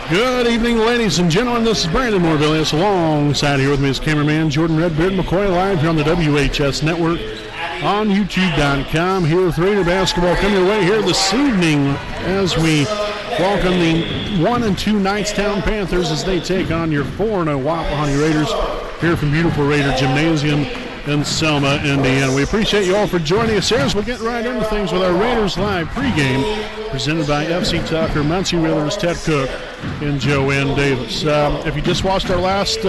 Good evening, ladies and gentlemen. This is Brandon Morvillius. Alongside here with me is cameraman Jordan Redbeard McCoy, live here on the WHS Network on YouTube.com. Here with Raider basketball coming your way here this evening as we welcome the 1-2 Knightstown Panthers as they take on your 4-0 Wapahani Raiders here from beautiful Raider Gymnasium in Selma, Indiana. We appreciate you all for joining us here as we're getting right into things with our Raiders Live pregame presented by FC Tucker, Muncie Wheelers, Ted Cook, and Joanne Davis. If you just watched our last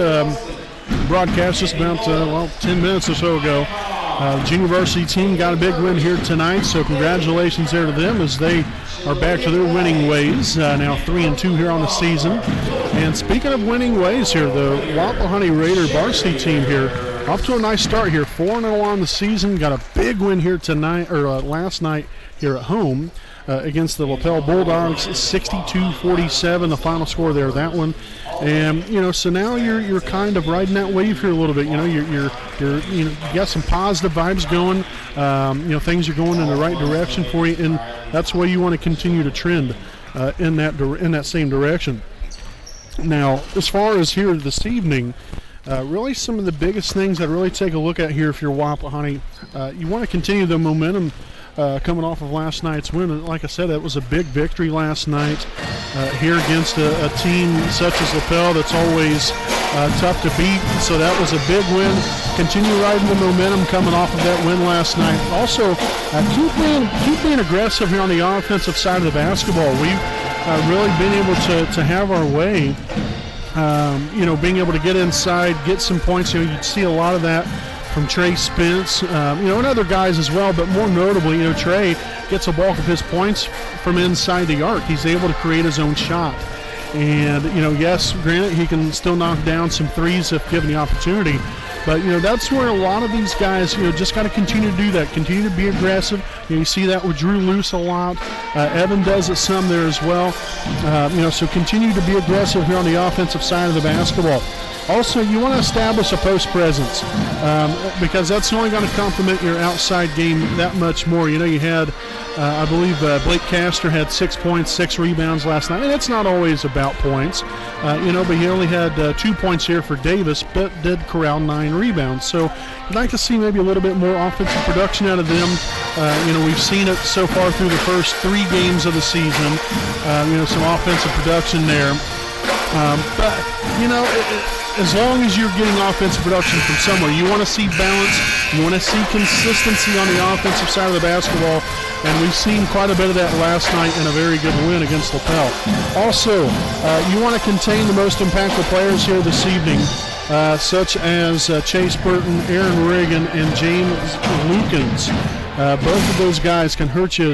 broadcast just about 10 minutes or so ago, the junior varsity team got a big win here tonight, so congratulations there to them as they are back to their winning ways, now 3-2 here on the season. And speaking of winning ways here, the Wapahani Raider varsity team here off to a nice start here, 4-0 on the season. Got a big win here tonight, or last night here at home against the Lapel Bulldogs, 62-47, the final score there, that one. And so now you're kind of riding that wave here a little bit. You got some positive vibes going. Things are going in the right direction for you, and that's why you want to continue to trend in that same direction. Now, as far as here this evening, really some of the biggest things I'd really take a look at here if you're Wapahani, you want to continue the momentum coming off of last night's win. Like I said, that was a big victory last night here against a team such as Lapel that's always tough to beat. So that was a big win. Continue riding the momentum coming off of that win last night. Also, keep being aggressive here on the offensive side of the basketball. We've really been able to have our way. Being able to get inside, get some points. You'd see a lot of that from Trey Spence, and other guys as well, but more notably, Trey gets a bulk of his points from inside the arc. He's able to create his own shot. And, yes, granted, he can still knock down some threes if given the opportunity. But, that's where a lot of these guys, just got to continue to do that, continue to be aggressive. You see that with Drew Luce a lot. Evan does it some there as well. So continue to be aggressive here on the offensive side of the basketball. Also, you want to establish a post presence because that's only going to complement your outside game that much more. You had, I believe, Blake Castor had 6 points, 6 rebounds last night. And it's not always about points, but he only had 2 points here for Davis, but did corral 9 rebounds. So you'd like to see maybe a little bit more offensive production out of them. We've seen it so far through the first 3 games of the season. Some offensive production there. As long as you're getting offensive production from somewhere, you want to see balance, you want to see consistency on the offensive side of the basketball, and we've seen quite a bit of that last night in a very good win against Lapel. Also, you want to contain the most impactful players here this evening, such as Chase Burton, Aaron Reagan, and James Lukens. Both of those guys can hurt you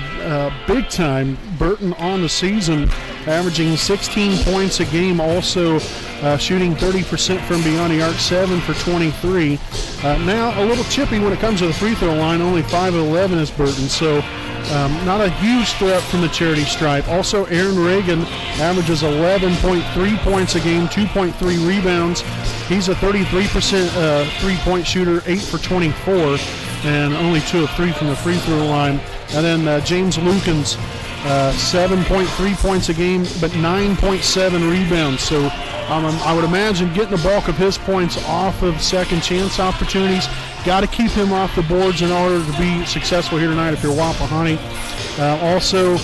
big time. Burton on the season averaging 16 points a game, also shooting 30% from beyond the arc, 7 for 23. Now a little chippy when it comes to the free throw line, only 5 of 11 is Burton, so not a huge threat from the charity stripe. Also, Aaron Reagan averages 11.3 points a game, 2.3 rebounds. He's a 33% three-point shooter, 8 for 24, and only 2 of 3 from the free throw line. And then James Lukens, 7.3 points a game, but 9.7 rebounds. So I would imagine getting the bulk of his points off of second chance opportunities. Got to keep him off the boards in order to be successful here tonight if you're Wapahani. Also,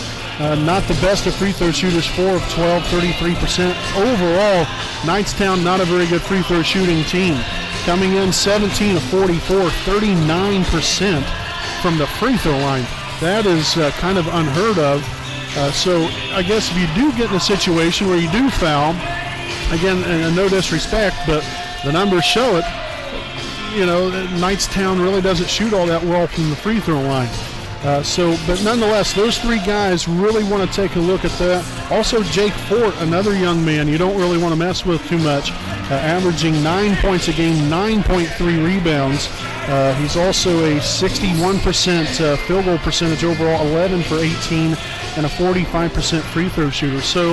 not the best of free throw shooters, 4 of 12, 33%. Overall, Knightstown not a very good free throw shooting team. Coming in 17 of 44, 39% from the free throw line. That is kind of unheard of. So I guess if you do get in a situation where you do foul, again, and no disrespect, but the numbers show it, Knightstown really doesn't shoot all that well from the free throw line. But nonetheless, those 3 guys really want to take a look at that. Also, Jake Fort, another young man you don't really want to mess with too much. averaging 9 points a game, 9.3 rebounds. He's also a 61% field goal percentage overall, 11 for 18, and a 45% free throw shooter. So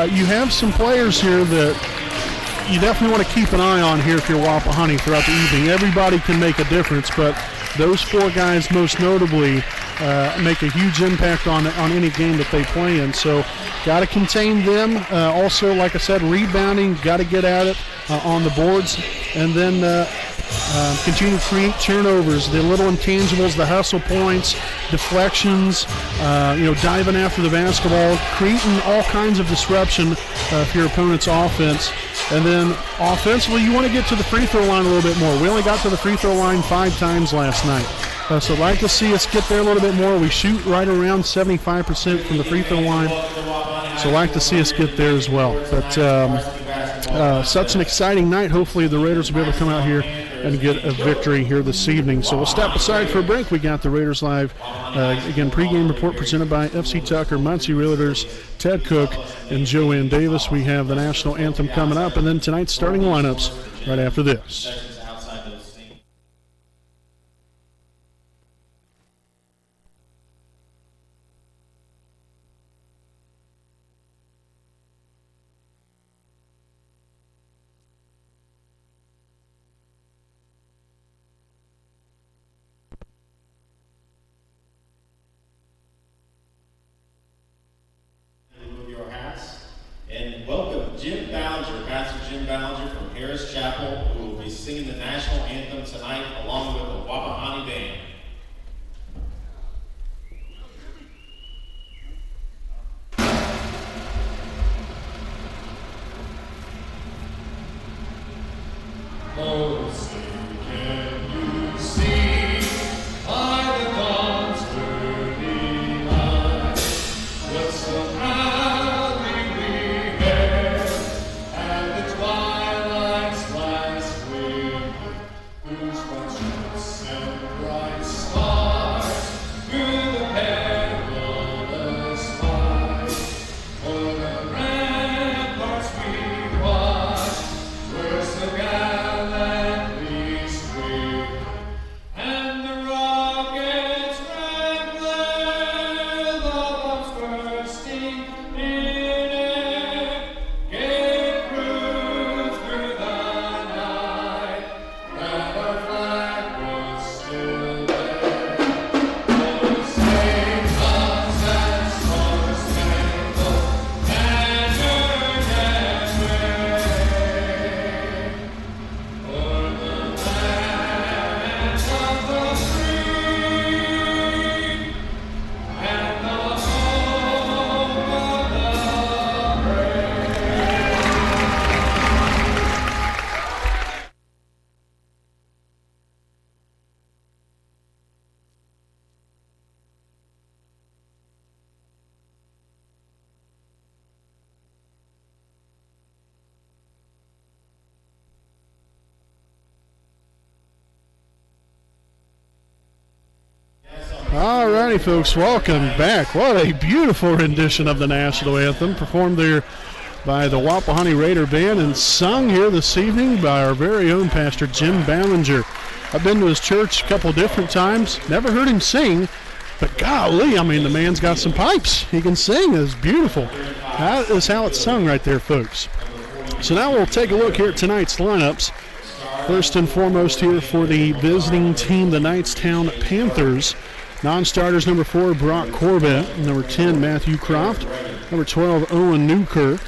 you have some players here that you definitely want to keep an eye on here if you're Wapahani throughout the evening. Everybody can make a difference, but those four guys most notably make a huge impact on any game that they play in. So got to contain them. Also, like I said, rebounding, got to get at it on the boards, and then continue to create turnovers, the little intangibles, the hustle points, deflections, diving after the basketball, creating all kinds of disruption for your opponent's offense. And then offensively, you want to get to the free throw line a little bit more. We only got to the free throw line 5 times last night. So I'd like to see us get there a little bit more. We shoot right around 75% from the free throw line. So I'd like to see us get there as well. But such an exciting night. Hopefully the Raiders will be able to come out here and get a victory here this evening. So we'll step aside for a break. We got the Raiders Live, again, pregame report presented by FC Tucker, Muncie Realtors, Ted Cook, and Joanne Davis. We have the national anthem coming up, and then tonight's starting lineups right after this. All righty, folks, welcome back. What a beautiful rendition of the national anthem performed there by the Wapahani Raider Band and sung here this evening by our very own Pastor Jim Ballinger. I've been to his church a couple different times, never heard him sing, but golly, I mean, the man's got some pipes. He can sing. It's beautiful. That is how it's sung right there, folks. So now we'll take a look here at tonight's lineups. First and foremost here for the visiting team, the Knightstown Panthers. Non-starters, number 4, Brock Corbett. Number 10, Matthew Croft. Number 12, Owen Newkirk.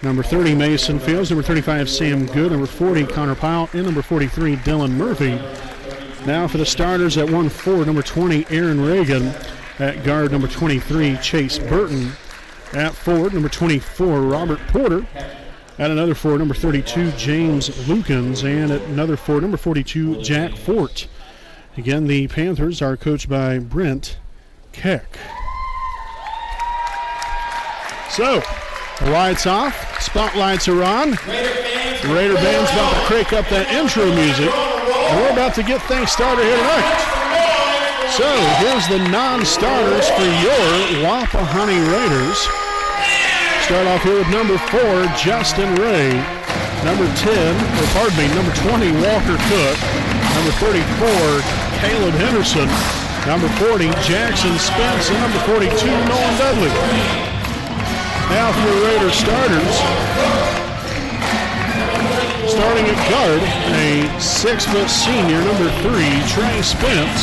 Number 30, Mason Fields. Number 35, Sam Good. Number 40, Connor Powell. And number 43, Dylan Murphy. Now for the starters at 1-4, number 20, Aaron Reagan. At guard, number 23, Chase Burton. At forward, number 24, Robert Porter. At another forward, number 32, James Lukens. And at another forward, number 42, Jack Fort. Again, the Panthers are coached by Brent Keck. So, the lights off, spotlights are on. Raider Band's about to crank up that intro music, and we're about to get things started here tonight. So, here's the non-starters for your Wapahani Raiders. Start off here with number 4, Justin Ray. number 20, Walker Cook. Number 34, Caleb Henderson. Number 40, Jackson Spence. And number 42, Nolan Dudley. Now for the Raiders starters. Starting at guard, a 6-foot senior, number 3, Trey Spence.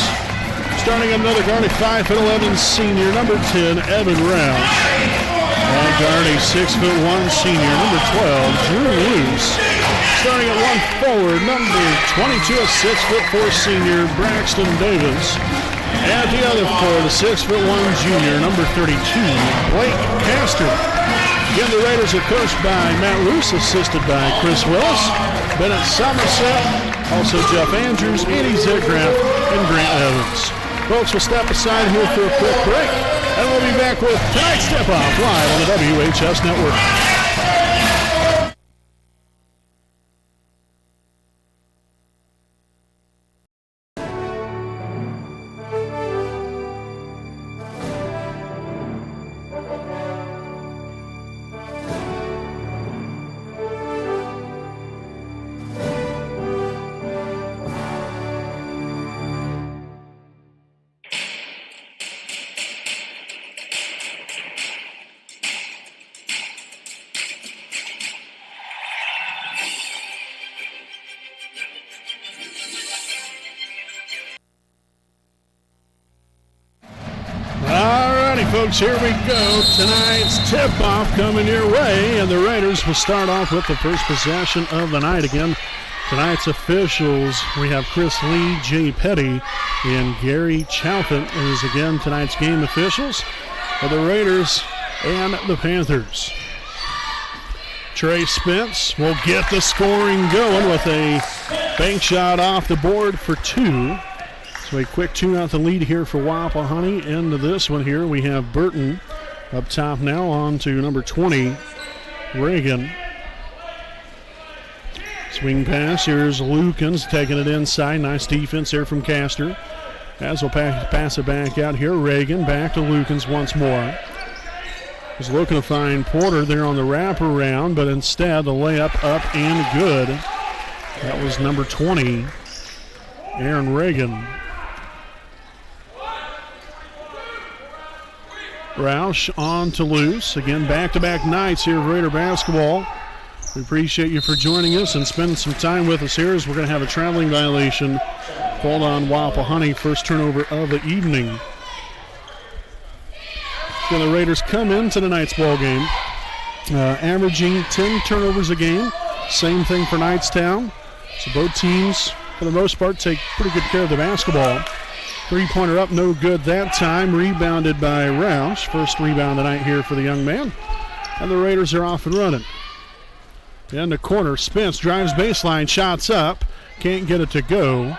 Starting at another guard, a 5'11" senior, number 10, Evan Roush. At guard, a 6'1" senior, number 12, Drew Luce. Starting at one forward, number 22, a 6'4" senior, Braxton Davis. At the other forward, a 6'1" junior, number 32, Blake Castor. Again, the Raiders are coached by Matt Luce, assisted by Chris Willis, Bennett Somerset, also Jeff Andrews, Andy Zitgraff, and Grant Evans. Folks, we'll step aside here for a quick break, and we'll be back with tonight's tip-off live on the WHS Network. Folks, here we go. Tonight's tip-off coming your way, and the Raiders will start off with the first possession of the night. Again, tonight's officials, we have Chris Lee, Jay Petty, and Gary Chalfant is again tonight's game officials for the Raiders and the Panthers. Trey Spence will get the scoring going with a bank shot off the board for 2. So a quick 2-0 lead here for Wapahani. Into this one here, we have Burton up top now on to number 20, Reagan. Swing pass, here's Lukens taking it inside. Nice defense there from Castor. As we'll pass it back out here, Reagan back to Lukens once more. Was looking to find Porter there on the wraparound, but instead the layup up and good. That was number 20, Aaron Reagan. Roush on to Luce. Again, back-to-back nights here of Raider basketball. We appreciate you for joining us and spending some time with us here as we're going to have a traveling violation called on Wapahani. First turnover of the evening. So the Raiders come into tonight's ball game, averaging 10 turnovers a game. Same thing for Knightstown. So both teams, for the most part, take pretty good care of the basketball. Three-pointer up, no good that time. Rebounded by Roush. First rebound tonight here for the young man. And the Raiders are off and running. In the corner, Spence drives baseline, shots up. Can't get it to go.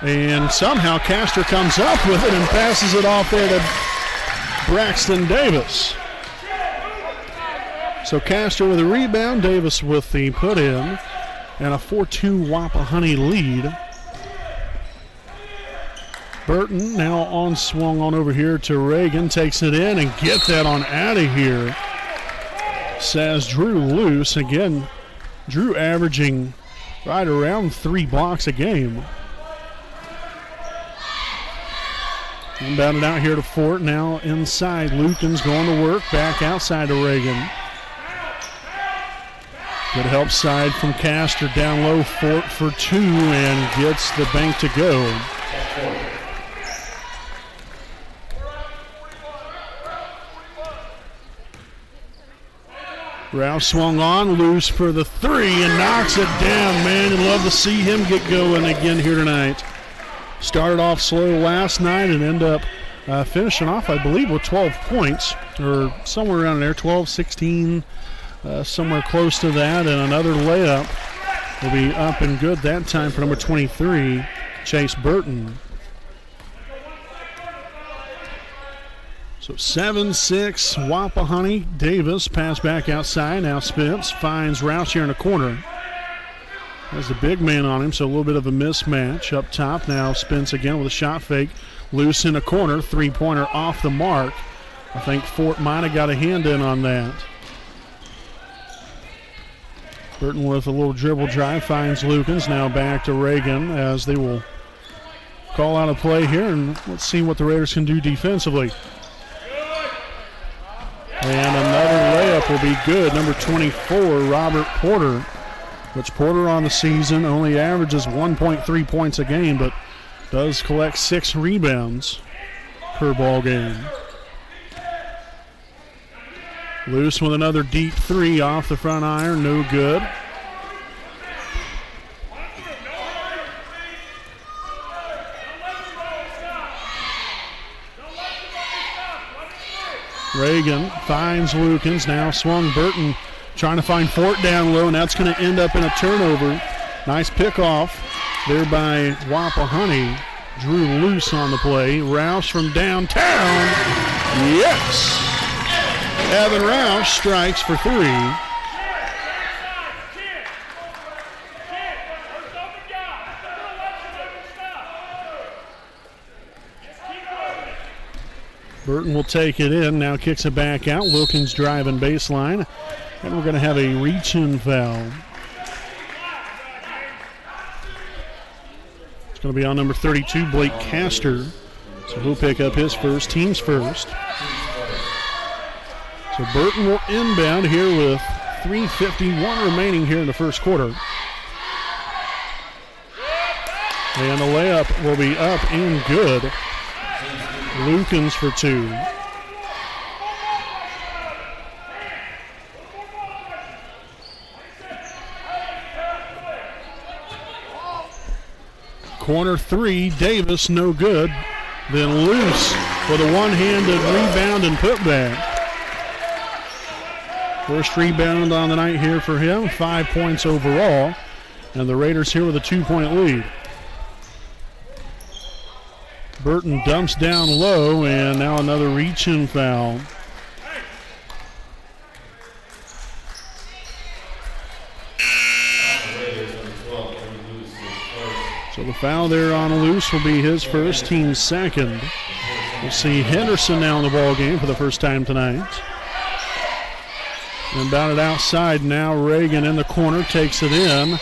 And somehow Castor comes up with it and passes it off there to Braxton Davis. So Castor with a rebound, Davis with the put-in. And a 4-2 Wapahani lead. Burton now swung on over here to Reagan, takes it in and gets that on out of here, says Drew Luce. Again, Drew averaging right around 3 blocks a game. Inbounded out here to Fort, now inside. Lukens going to work, back outside to Reagan. Good help side from Castor, down low, Fort for 2 and gets the bank to go. Roush swung on, Luce for the 3 and knocks it down. Man, you'd love to see him get going again here tonight. Started off slow last night and ended up finishing off, I believe, with 12 points, or somewhere around there, 12, 16, somewhere close to that. And another layup will be up and good that time for number 23, Chase Burton. So 7-6, Wapahani. Davis pass back outside. Now Spence finds Roush here in the corner. Has the big man on him, so a little bit of a mismatch up top. Now Spence again with a shot fake. Loose in the corner. Three-pointer off the mark. I think Fort might have got a hand in on that. Burton with a little dribble drive finds Lukens. Now back to Reagan as they will call out a play here, and let's see what the Raiders can do defensively. And another layup will be good. Number 24, Robert Porter, which Porter on the season only averages 1.3 points a game, but does collect 6 rebounds per ball game. Luce with another deep 3 off the front iron, no good. Reagan finds Lukens, now swung Burton, trying to find Fort down low, and that's going to end up in a turnover. Nice pickoff there by Wapahani. Drew Luce on the play. Roush from downtown. Yes! Evan Roush strikes for 3. Burton will take it in, now kicks it back out. Wilkins driving baseline, and we're going to have a reach-in foul. It's going to be on number 32, Blake Castor. So he'll pick up his first, team's first. So Burton will inbound here with 3:51 remaining here in the first quarter. And the layup will be up and good. Lukens for 2. Corner 3, Davis, no good. Then Luce with a one-handed rebound and putback. First rebound on the night here for him, 5 points overall. And the Raiders here with a 2-point lead. Burton dumps down low, and now another reach-in foul. So the foul there on Luce will be his first, team's second. We'll see Henderson now in the ball game for the first time tonight. Inbounded outside now. Reagan in the corner takes it in,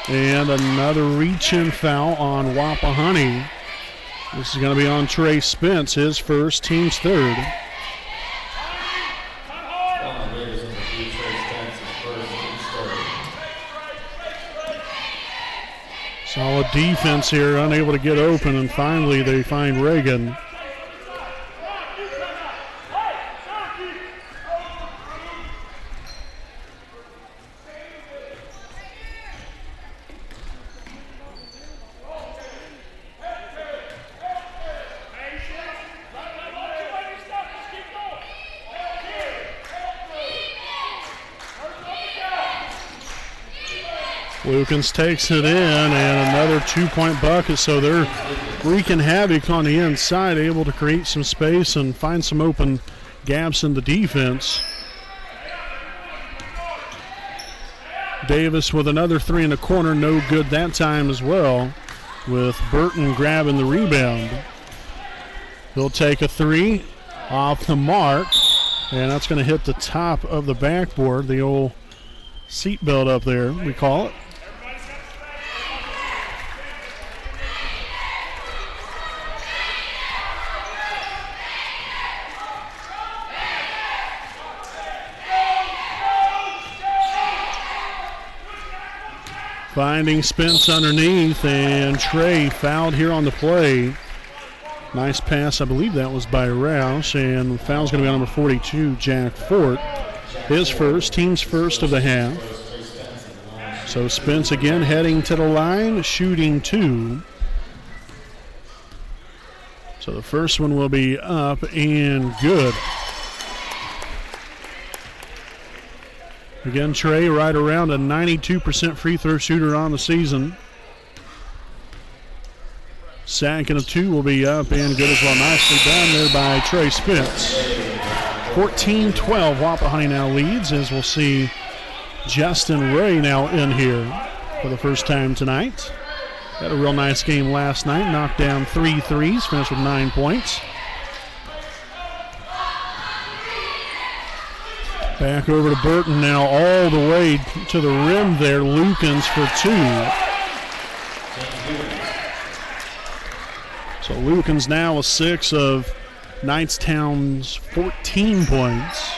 and another reach-in foul on Wapahani. This is going to be on Trey Spence, his first, team's third. Solid defense here, unable to get open, and finally they find Reagan. Lukens takes it in, and another 2-point bucket, so they're wreaking havoc on the inside, able to create some space and find some open gaps in the defense. Davis with another 3 in the corner, no good that time as well, with Burton grabbing the rebound. He'll take a 3 off the mark, and that's going to hit the top of the backboard, the old seat belt up there, we call it. Finding Spence underneath, and Trey fouled here on the play. Nice pass, I believe that was by Roush, and the foul's going to be on number 42, Jack Fort. His first, team's first of the half. So Spence again heading to the line, shooting 2. So the first one will be up and good. Again, Trey right around a 92% free throw shooter on the season. Second of 2 will be up and good as well. Nicely done there by Trey Spence. 14-12, Wapahani now leads, as we'll see Justin Ray now in here for the first time tonight. Had a real nice game last night, knocked down 3 threes, finished with 9 points. Back over to Burton now, all the way to the rim there. Lukens for 2. So Lukens now with 6 of Knightstown's 14 points.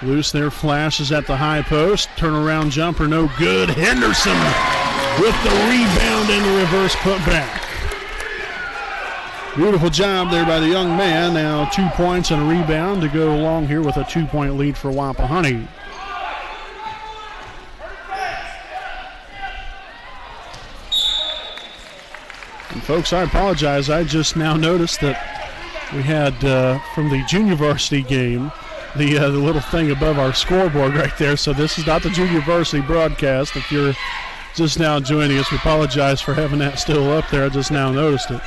Loose there, flashes at the high post. Turnaround jumper, no good. Henderson with the rebound and the reverse putback. Beautiful job there by the young man. Now 2 points and a rebound to go along here with a 2-point lead for Wapahani. And folks, I apologize. I just now noticed that we had from the junior varsity game the little thing above our scoreboard right there. So this is not the junior varsity broadcast. If you're just now joining us, we apologize for having that still up there. I just now noticed it.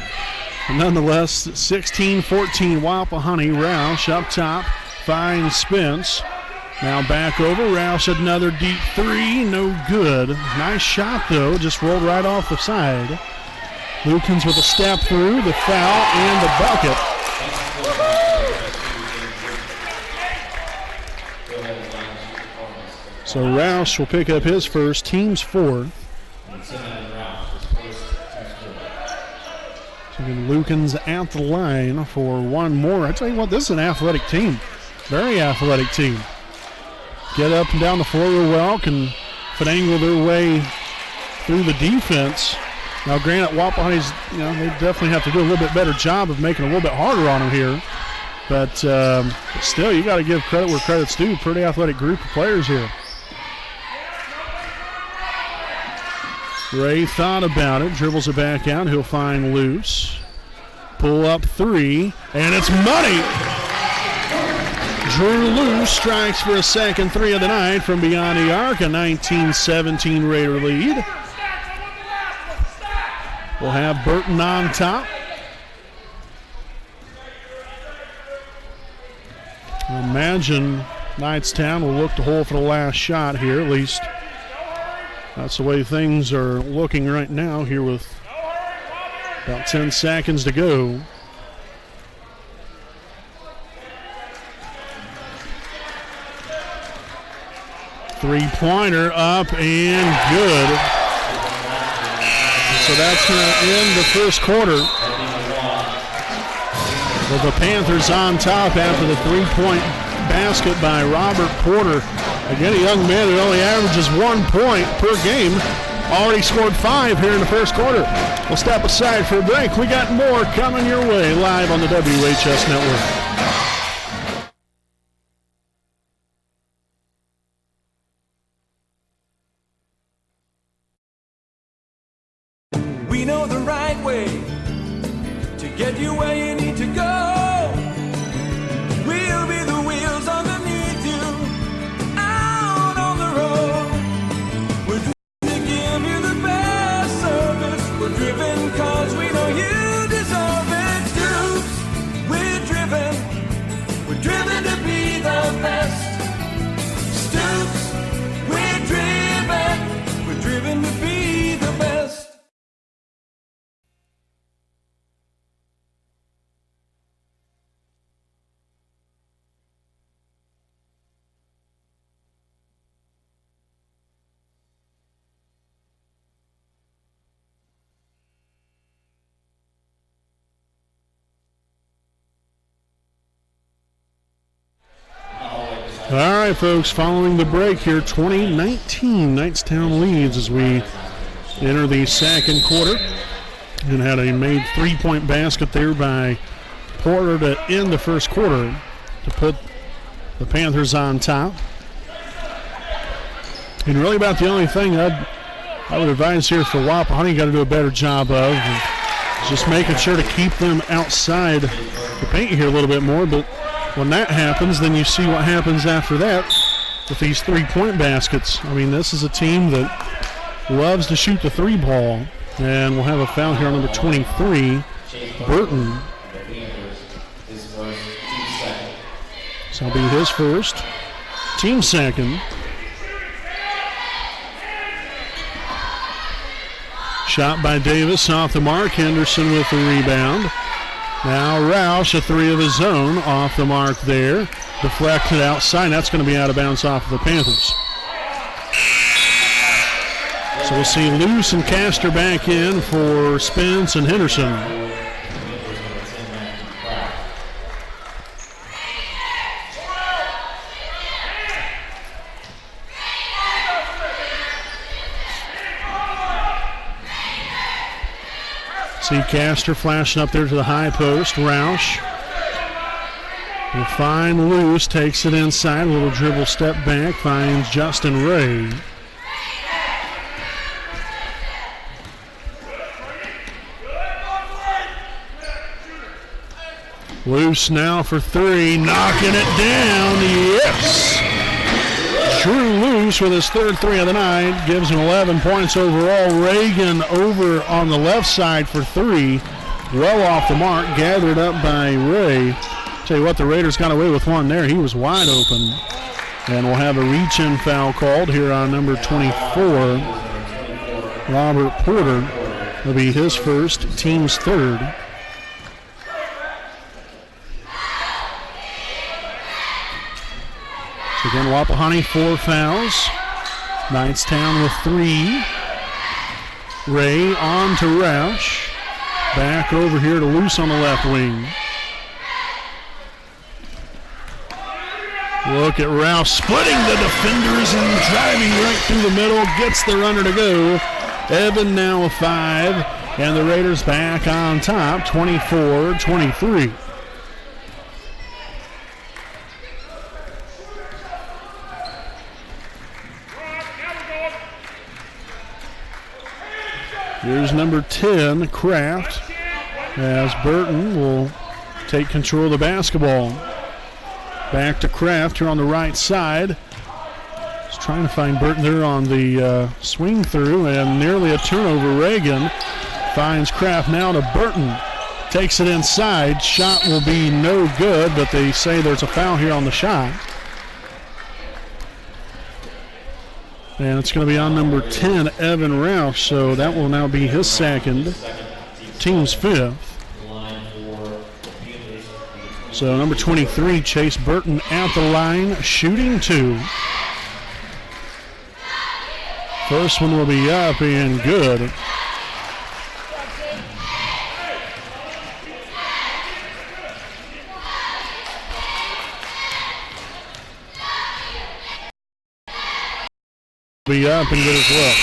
But nonetheless, 16-14 Wapahani. Roush up top, finds Spence. Now back over. Roush another deep 3, no good. Nice shot though, just rolled right off the side. Lukens with a step through, the foul, and the bucket. So Roush will pick up his first, team's 4th. So again, Lukens at the line for one more. I tell you what, this is an athletic team. Very athletic team. Get up and down the floor real well, can finagle their way through the defense. Now, granted, Wapahani's, they definitely have to do a little bit better job of making it a little bit harder on them here. But still, you got to give credit where credit's due. Pretty athletic group of players here. Ray thought about it, dribbles it back out. He'll find Luce. Pull up 3, and it's money. Drew Luce strikes for a second 3 of the night from beyond the arc. A 19-17 Raider lead. We'll have Burton on top. I imagine Knightstown will look to hold for the last shot here, at least. That's the way things are looking right now here with about 10 seconds to go. Three-pointer up and good. So that's going to end the first quarter with the Panthers on top after the three-point basket by Robert Porter. Again, a young man who only averages 1 point per game. Already scored 5 here in the first quarter. We'll step aside for a break. We got more coming your way live on the WHS Network. We know the right way to get you where you need to go. We'll be the wheels underneath you, out on the road. We're driven to give you the best service. We're driven cause we know you deserve it. Stoops, we're driven to be the best. Stoops, we're driven to be the best. All right, folks, following the break here, 2019 Knightstown leads as we enter the second quarter. And had a made three-point basket there by Porter to end the first quarter to put the Panthers on top. And really about the only thing I would advise here for Wapahani got to do a better job of just making sure to keep them outside the paint here a little bit more. But when that happens, then you see what happens after that with these three-point baskets. I mean, this is a team that loves to shoot the three ball. And we'll have a foul here on number 23, Burton. So that'll be his first, team second. Shot by Davis off the mark. Henderson with the rebound. Now Roush, a three of his own, off the mark there. Deflected outside. That's going to be out of bounds off of the Panthers. So we'll see Luce and Castor back in for Spence and Henderson. See Castor flashing up there to the high post. Roush will find Luce, takes it inside, a little dribble step back, finds Justin Ray. Luce now for three, knocking it down, yes! Drew Luce with his third three of the night, gives him 11 points overall. Reagan over on the left side for three, well off the mark, gathered up by Ray. Tell you what, the Raiders got away with one there. He was wide open. And we'll have a reach-in foul called here on number 24, Robert Porter. It'll be his first, team's third. So again, Wapahani 4 fouls. Knightstown with 3. Ray on to Roush. Back over here to Luce on the left wing. Look at Roush splitting the defenders and driving right through the middle. Gets the runner to go. Evan now with 5. And the Raiders back on top, 24-23. Here's number 10, Kraft, as Burton will take control of the basketball. Back to Kraft here on the right side. Just trying to find Burton there on the swing through, and nearly a turnover. Reagan finds Kraft now to Burton. Takes it inside. Shot will be no good, but they say there's a foul here on the shot. And it's going to be on number 10, Evan Roush, so that will now be his second, team's fifth. So number 23, Chase Burton at the line, shooting 2. First one will be up and good. Be up and good as well.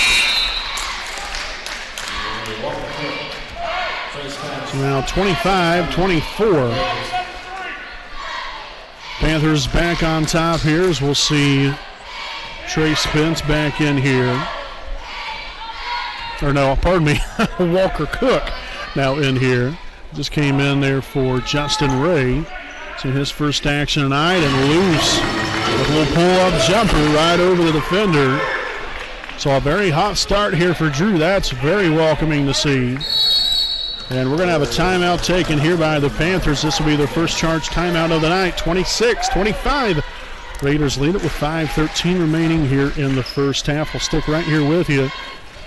So now 25-24. Panthers back on top here as we'll see Trey Spence back in here. Or no, pardon me, Walker Cook now in here. Just came in there for Justin Ray. So his first action tonight, and Luce with a little pull-up jumper right over the defender. So a very hot start here for Drew. That's very welcoming to see. And we're going to have a timeout taken here by the Panthers. This will be their first charge timeout of the night, 26-25. Raiders lead it with 5:13 remaining here in the first half. We'll stick right here with you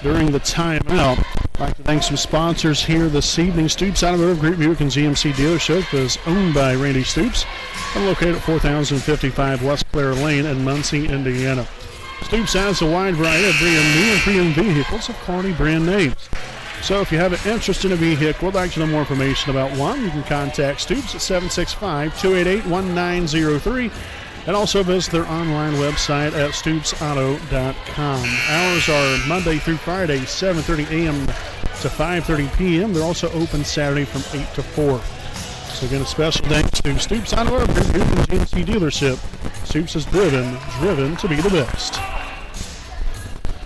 during the timeout. I'd like to thank some sponsors here this evening. Stoops Automotive, Great Buick and GMC dealership is owned by Randy Stoops and located at 4055 West Clare Lane in Muncie, Indiana. Stoops has a wide variety of brand new and pre-owned vehicles of quality brand names. So if you have an interest in a vehicle, would like to know more information about one, you can contact Stoops at 765-288-1903 and also visit their online website at stoopsauto.com. Hours are Monday through Friday, 7:30 a.m. to 5:30 p.m. They're also open Saturday from 8 to 4. So again, a special thanks to Stoops Automotive and GMC dealership. Stoops is driven to be the best.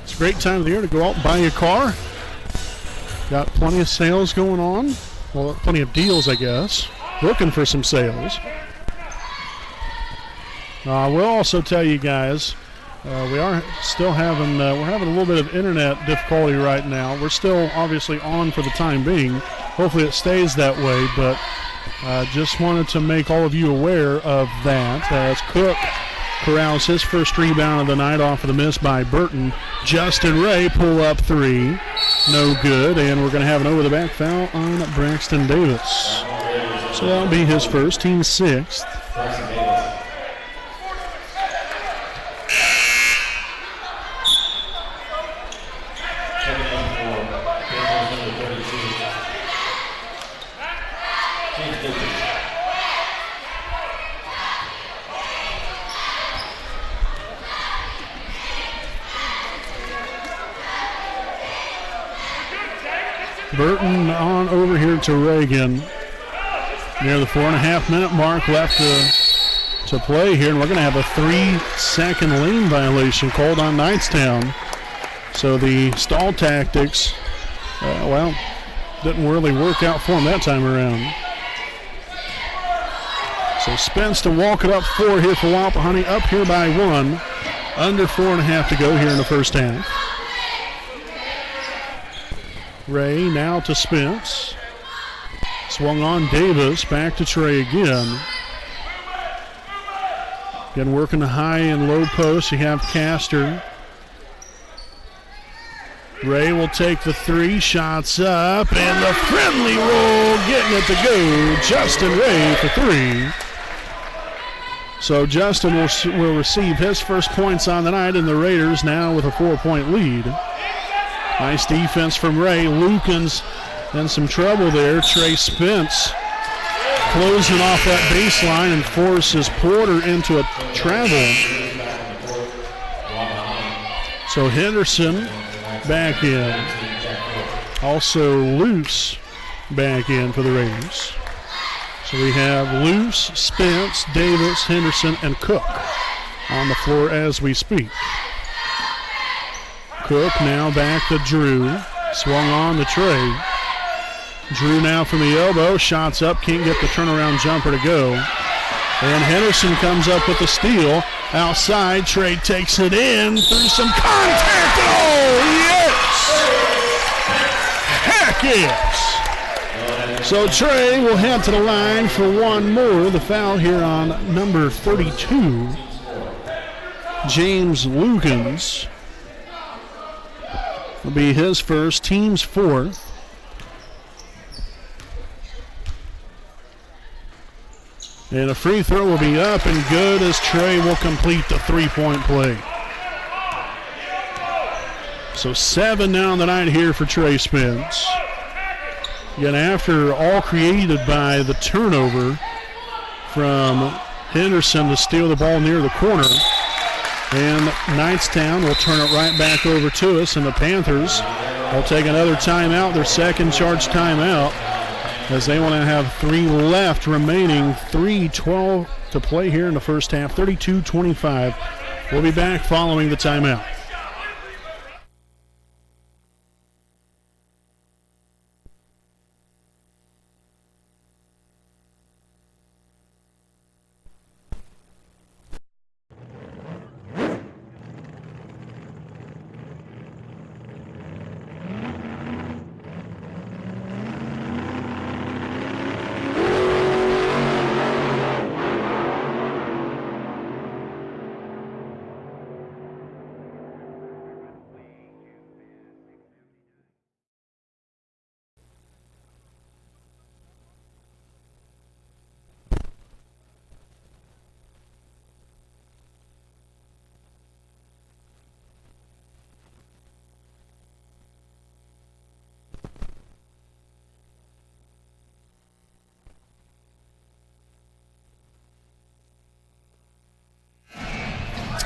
It's a great time of the year to go out and buy a car. Got plenty of sales going on. Well, plenty of deals, I guess. Looking for some sales. We'll also tell you guys, we are still having, we're having a little bit of internet difficulty right now. We're still obviously on for the time being. Hopefully it stays that way, but just wanted to make all of you aware of that. As Cook corrals his first rebound of the night off of the miss by Burton. Justin Ray pull up 3. No good, and we're going to have an over-the-back foul on Braxton Davis. So that'll be his first, team sixth. Burton on over here to Reagan. Near the 4.5-minute mark left to play here, and we're going to have a 3-second lane violation called on Knightstown. So the stall tactics, didn't really work out for them that time around. So Spence to walk it up 4 here for Wapahani, up here by 1. Under 4.5 to go here in the first half. Ray now to Spence. Swung on Davis, back to Trey again. Again, working the high and low post. You have Castor. Ray will take the 3, shots up, and the friendly roll, getting it to go. Justin Ray for 3. So Justin will receive his first points on the night, and the Raiders now with a 4-point lead. Nice defense from Ray. Lukens in some trouble there. Trey Spence closing off that baseline and forces Porter into a travel. So Henderson back in. Also Luce back in for the Raiders. So we have Luce, Spence, Davis, Henderson, and Cook on the floor as we speak. Cook now back to Drew. Swung on to Trey. Drew now from the elbow. Shots up. Can't get the turnaround jumper to go. And Henderson comes up with the steal. Outside. Trey takes it in through some contact. Oh, yes! Heck yes! So Trey will head to the line for one more. The foul here on number 32. James Lukens. Will be his first, team's 4th. And a free throw will be up and good as Trey will complete the 3-point play. So 7 now on the night here for Trey Spence. Again, after all created by the turnover from Henderson to steal the ball near the corner. And Knightstown will turn it right back over to us, and the Panthers will take another timeout, their second charge timeout, as they want to have 3 left remaining, 3:12 to play here in the first half, 32-25. We'll be back following the timeout.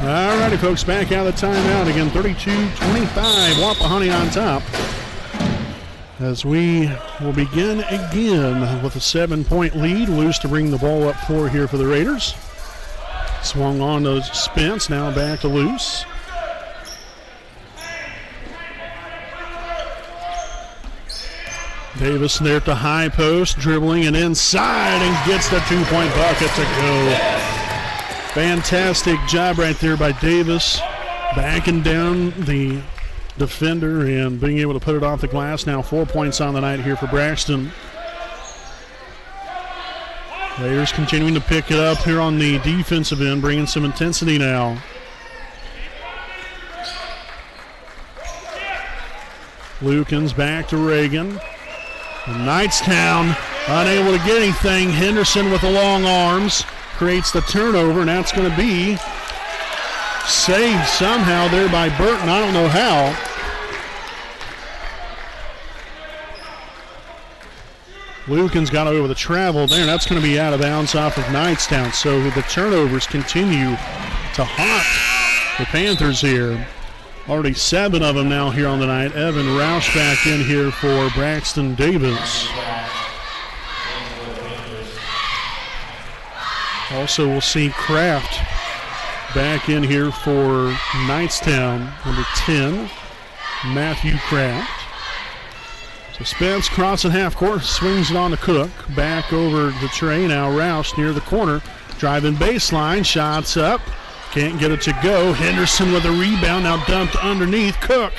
All righty, folks, back out of the timeout again, 32-25, Wapahani on top. As we will begin again with a 7-point lead. Loose to bring the ball up 4 here for the Raiders. Swung on to Spence, now back to Loose. Davis there at the high post, dribbling and inside, and gets the 2-point bucket to go. Fantastic job right there by Davis, backing down the defender and being able to put it off the glass. Now 4 points on the night here for Braxton. Raiders continuing to pick it up here on the defensive end, bringing some intensity now. Lukens back to Reagan. Knightstown unable to get anything. Henderson with the long arms creates the turnover, and that's going to be saved somehow there by Burton. I don't know how. Lucan's got away with a travel there, and that's going to be out of bounds off of Knightstown. So the turnovers continue to haunt the Panthers here. Already 7 of them now here on the night. Evan Roush back in here for Braxton Davis. Also, we'll see Kraft back in here for Knightstown, number 10, Matthew Kraft. So Spence crossing half court, swings it on to Cook. Back over the tray, now Roush near the corner. Driving baseline, shots up. Can't get it to go. Henderson with a rebound, now dumped underneath. Cook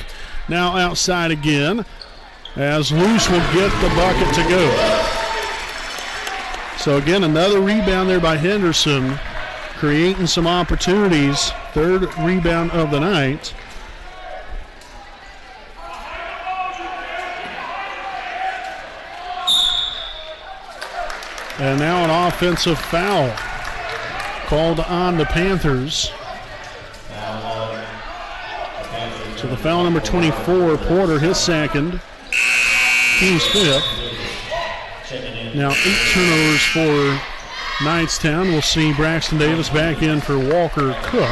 now outside again, as Luce will get the bucket to go. So again, another rebound there by Henderson, creating some opportunities. 3rd rebound of the night. And now an offensive foul called on the Panthers. So the foul number 24, Porter, his 2nd, team's 5th. Now 8 turnovers for Knightstown. We'll see Braxton Davis back in for Walker Cook.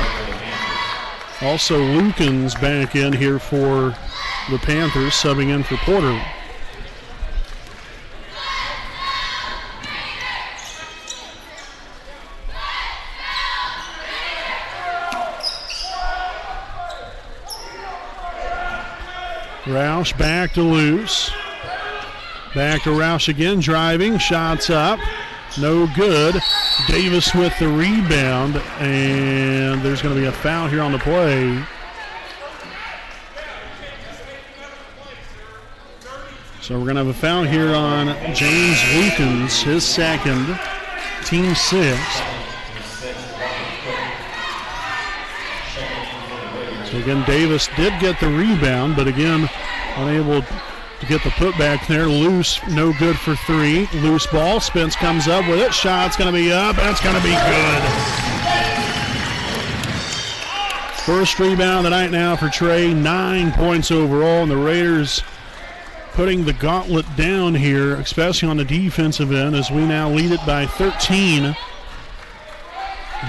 Also Lucan's back in here for the Panthers, subbing in for Porter. Roush back to Luce. Back to Roush again, driving, shots up, no good. Davis with the rebound, and there's going to be a foul here on the play. So we're going to have a foul here on James Lukens, his 2nd, team 6th. So again, Davis did get the rebound, but again, unable to get the putback there. Loose, no good for 3. Loose ball. Spence comes up with it. Shot's going to be up. That's going to be good. First rebound of the night now for Trey. 9 points overall, and the Raiders putting the gauntlet down here, especially on the defensive end, as we now lead it by 13.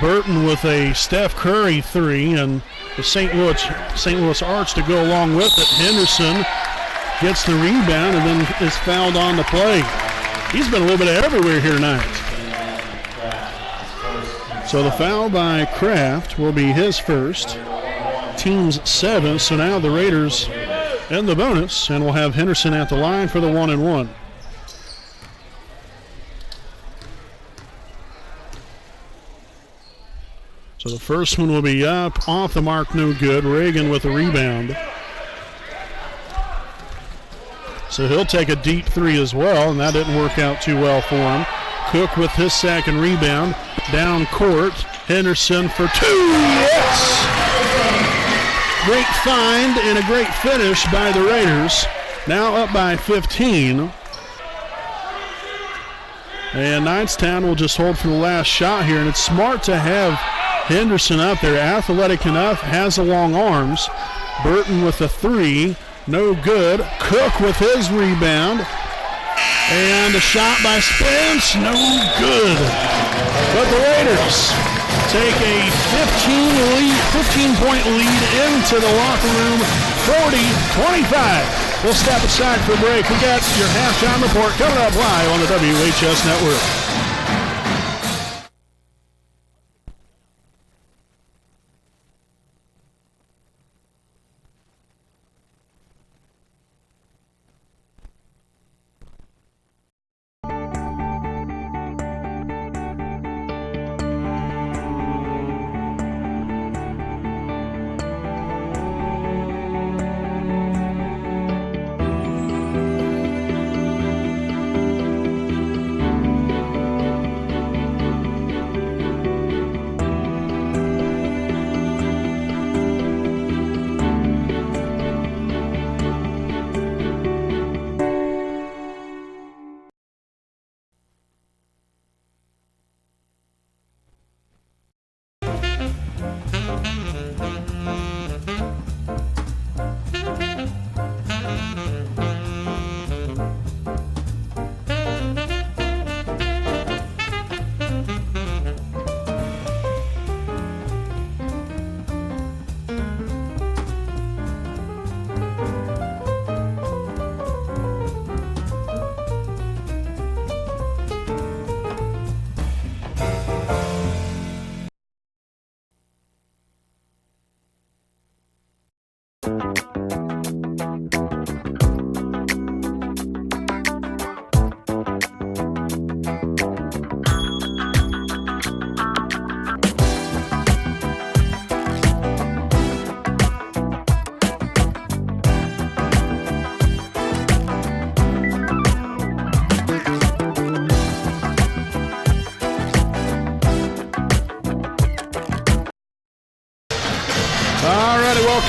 Burton with a Steph Curry 3, and the St. Louis Arch to go along with it. Henderson gets the rebound and then is fouled on the play. He's been a little bit everywhere here tonight. So the foul by Kraft will be his first, team's 7th. So now the Raiders in the bonus, and we'll have Henderson at the line for the 1-and-1. So the first one will be up, off the mark, no good. Reagan with the rebound. So he'll take a deep 3 as well, and that didn't work out too well for him. Cook with his 2nd rebound. Down court, Henderson for 2, yes! Great find and a great finish by the Raiders. Now up by 15. And Knightstown will just hold for the last shot here, and it's smart to have Henderson up there, athletic enough, has the long arms. Burton with a 3, no good. Cook with his rebound. And a shot by Spence, no good. But the Raiders take a 15-point lead into the locker room, 40-25. We'll step aside for a break. We got your halftime report coming up live on the WHS Network.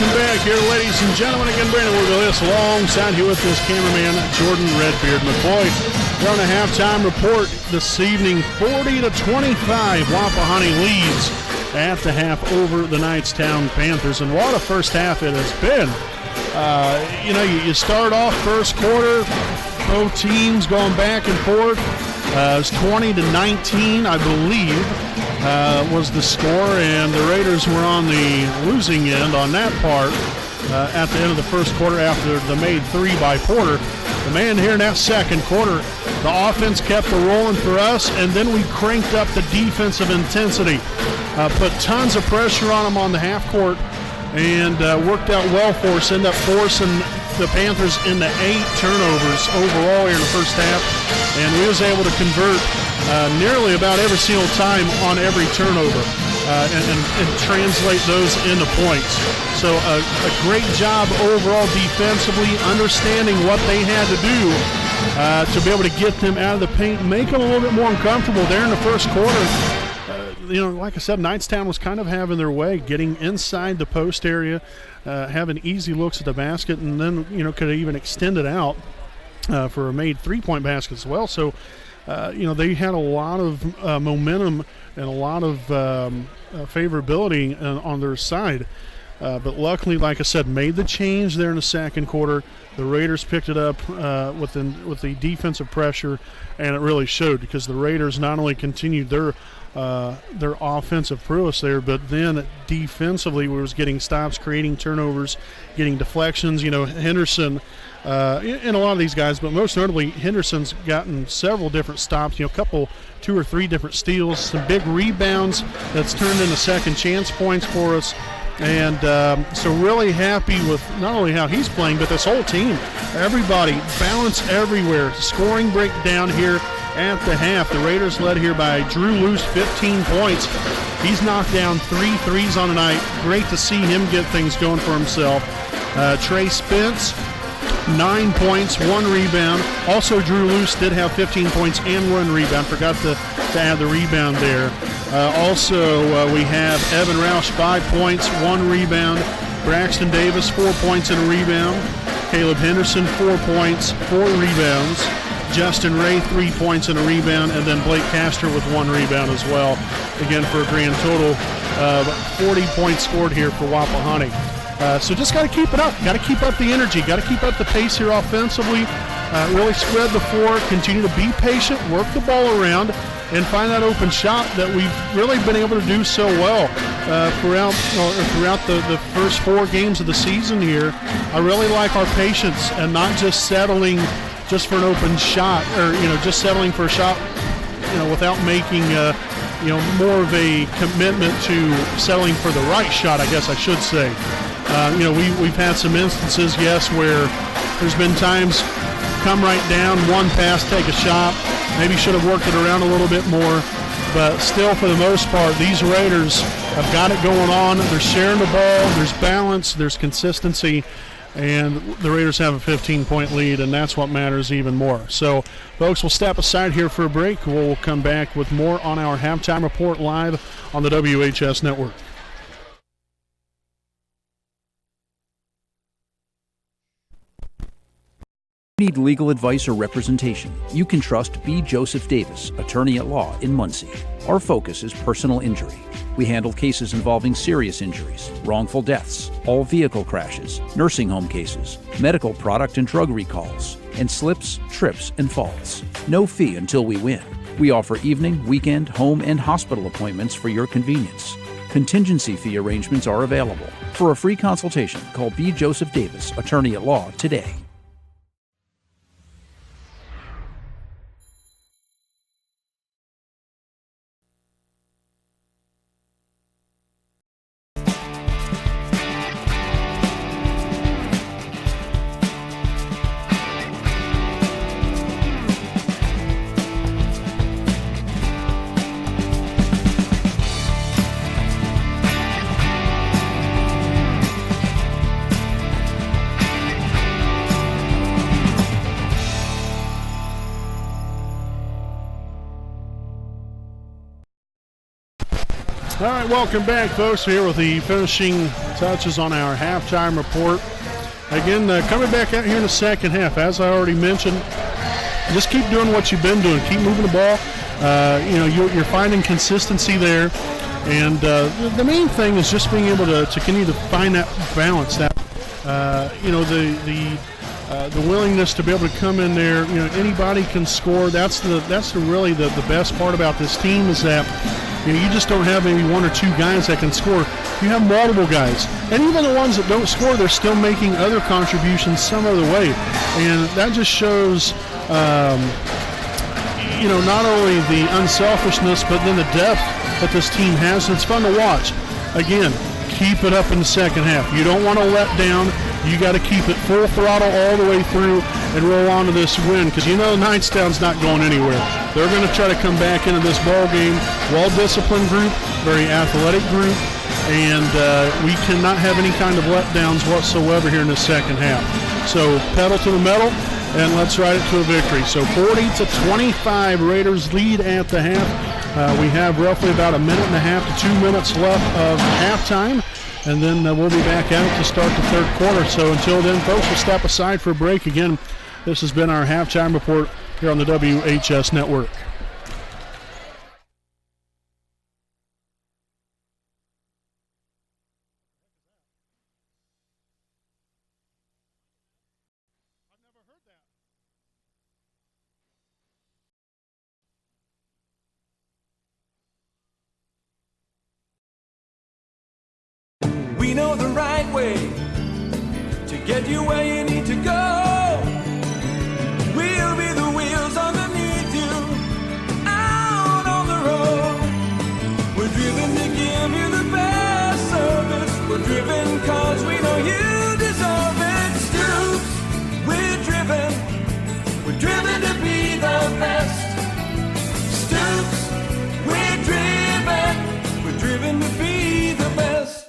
Welcome back here, ladies and gentlemen. Again, Brandon Morbilis alongside here with his cameraman, Jordan Redbeard McCoy. We're on a halftime report this evening. 40-25, Wapahani leads at the half over the Knightstown Panthers. And what a first half it has been. You start off first quarter, both teams going back and forth. It was 20-19, I believe, was the score, and the Raiders were on the losing end on that part at the end of the first quarter after the made three by Porter. The man here in that second quarter, the offense kept it rolling for us, and then we cranked up the defensive intensity, put tons of pressure on them on the half court, and worked out well for us, ended up forcing the Panthers into 8 turnovers overall here in the first half, and we was able to convert nearly about every single time on every turnover and translate those into points. So a great job overall defensively, understanding what they had to do to be able to get them out of the paint, make them a little bit more uncomfortable there in the first quarter. Like I said, Knightstown was kind of having their way, getting inside the post area, having easy looks at the basket, and then, could have even extended out for a made three-point basket as well. So, they had a lot of momentum and a lot of favorability on their side. But luckily, like I said, made the change there in the second quarter. The Raiders picked it up with the defensive pressure, and it really showed, because the Raiders not only continued their offensive prowess there, but then defensively we was getting stops, creating turnovers, getting deflections. Henderson and a lot of these guys, but most notably Henderson's gotten several different stops, 2 or 3 different steals, some big rebounds that's turned into second chance points for us. And so really happy with not only how he's playing, but this whole team. Everybody, balance everywhere. Scoring breakdown here at the half. The Raiders led here by Drew Luce, 15 points. He's knocked down 3 threes on the night. Great to see him get things going for himself. Trey Spence, 9 points, 1 rebound. Also, Drew Luce did have 15 points and 1 rebound. Forgot to add the rebound there. We have Evan Roush, 5 points, 1 rebound. Braxton Davis, 4 points and a rebound. Caleb Henderson, 4 points, 4 rebounds. Justin Ray, 3 points and a rebound. And then Blake Castor with 1 rebound as well. Again, for a grand total of 40 points scored here for Wapahani. So just got to keep it up. Got to keep up the energy. Got to keep up the pace here offensively. Really spread the floor. Continue to be patient. Work the ball around. And find that open shot that we've really been able to do so well throughout the first 4 games of the season here. I really like our patience and not just settling just for an open shot, or just settling for a shot without making more of a commitment to settling for the right shot, I guess I should say. We've had some instances, yes, where there's been times come right down, one pass, take a shot. Maybe should have worked it around a little bit more. But still, for the most part, these Raiders have got it going on. They're sharing the ball. There's balance. There's consistency. And the Raiders have a 15-point lead, and that's what matters even more. So, folks, we'll step aside here for a break. We'll come back with more on our halftime report live on the WHS Network. Need legal advice or representation, you can trust B. Joseph Davis, attorney at law in Muncie. Our focus is personal injury. We handle cases involving serious injuries, wrongful deaths, all vehicle crashes, nursing home cases, medical product and drug recalls, and slips, trips, and falls. No fee until we win. We offer evening, weekend, home, and hospital appointments for your convenience. Contingency fee arrangements are available. For a free consultation, call B. Joseph Davis, attorney at law, today. All right, welcome back, folks. We're here with the finishing touches on our halftime report. Again, coming back out here in the second half, as I already mentioned, just keep doing what you've been doing. Keep moving the ball. You're finding consistency there. And the main thing is just being able to continue to find that balance, that, the willingness to be able to come in there. Anybody can score. That's really the best part about this team is that you just don't have maybe one or two guys that can score. You have multiple guys. And even the ones that don't score, they're still making other contributions some other way. And that just shows, not only the unselfishness, but then the depth that this team has. It's fun to watch. Again, keep it up in the second half. You don't want to let down. You got to keep it full throttle all the way through and roll on to this win, because Knightstown's not going anywhere. They're going to try to come back into this ball game. Well-disciplined group, very athletic group, and we cannot have any kind of letdowns whatsoever here in the second half. So pedal to the metal, and let's ride it to a victory. So 40-25, Raiders lead at the half. We have roughly about a minute and a half to 2 minutes left of halftime, and then we'll be back out to start the third quarter. So until then, folks, we'll step aside for a break. Again, this has been our halftime report here on the WHS Network. We know the right way to get you where you need to go. We'll be the wheels underneath you, out on the road. We're driven to give you the best service. We're driven cause we know you deserve it. Stoops, we're driven to be the best. Stoops, we're driven to be the best.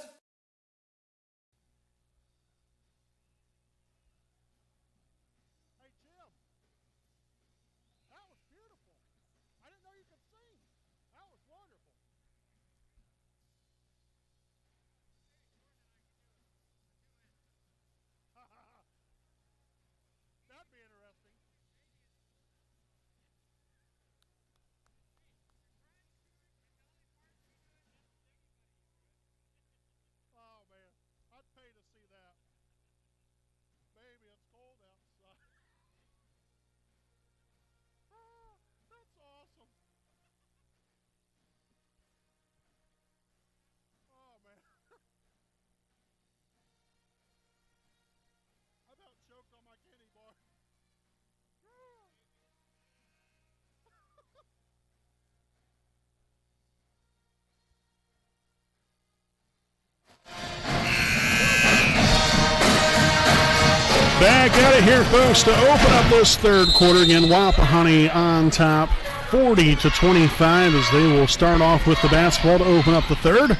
Back at it here, folks, to open up this third quarter. Again, Wapahani on top, 40-25, as they will start off with the basketball to open up the third.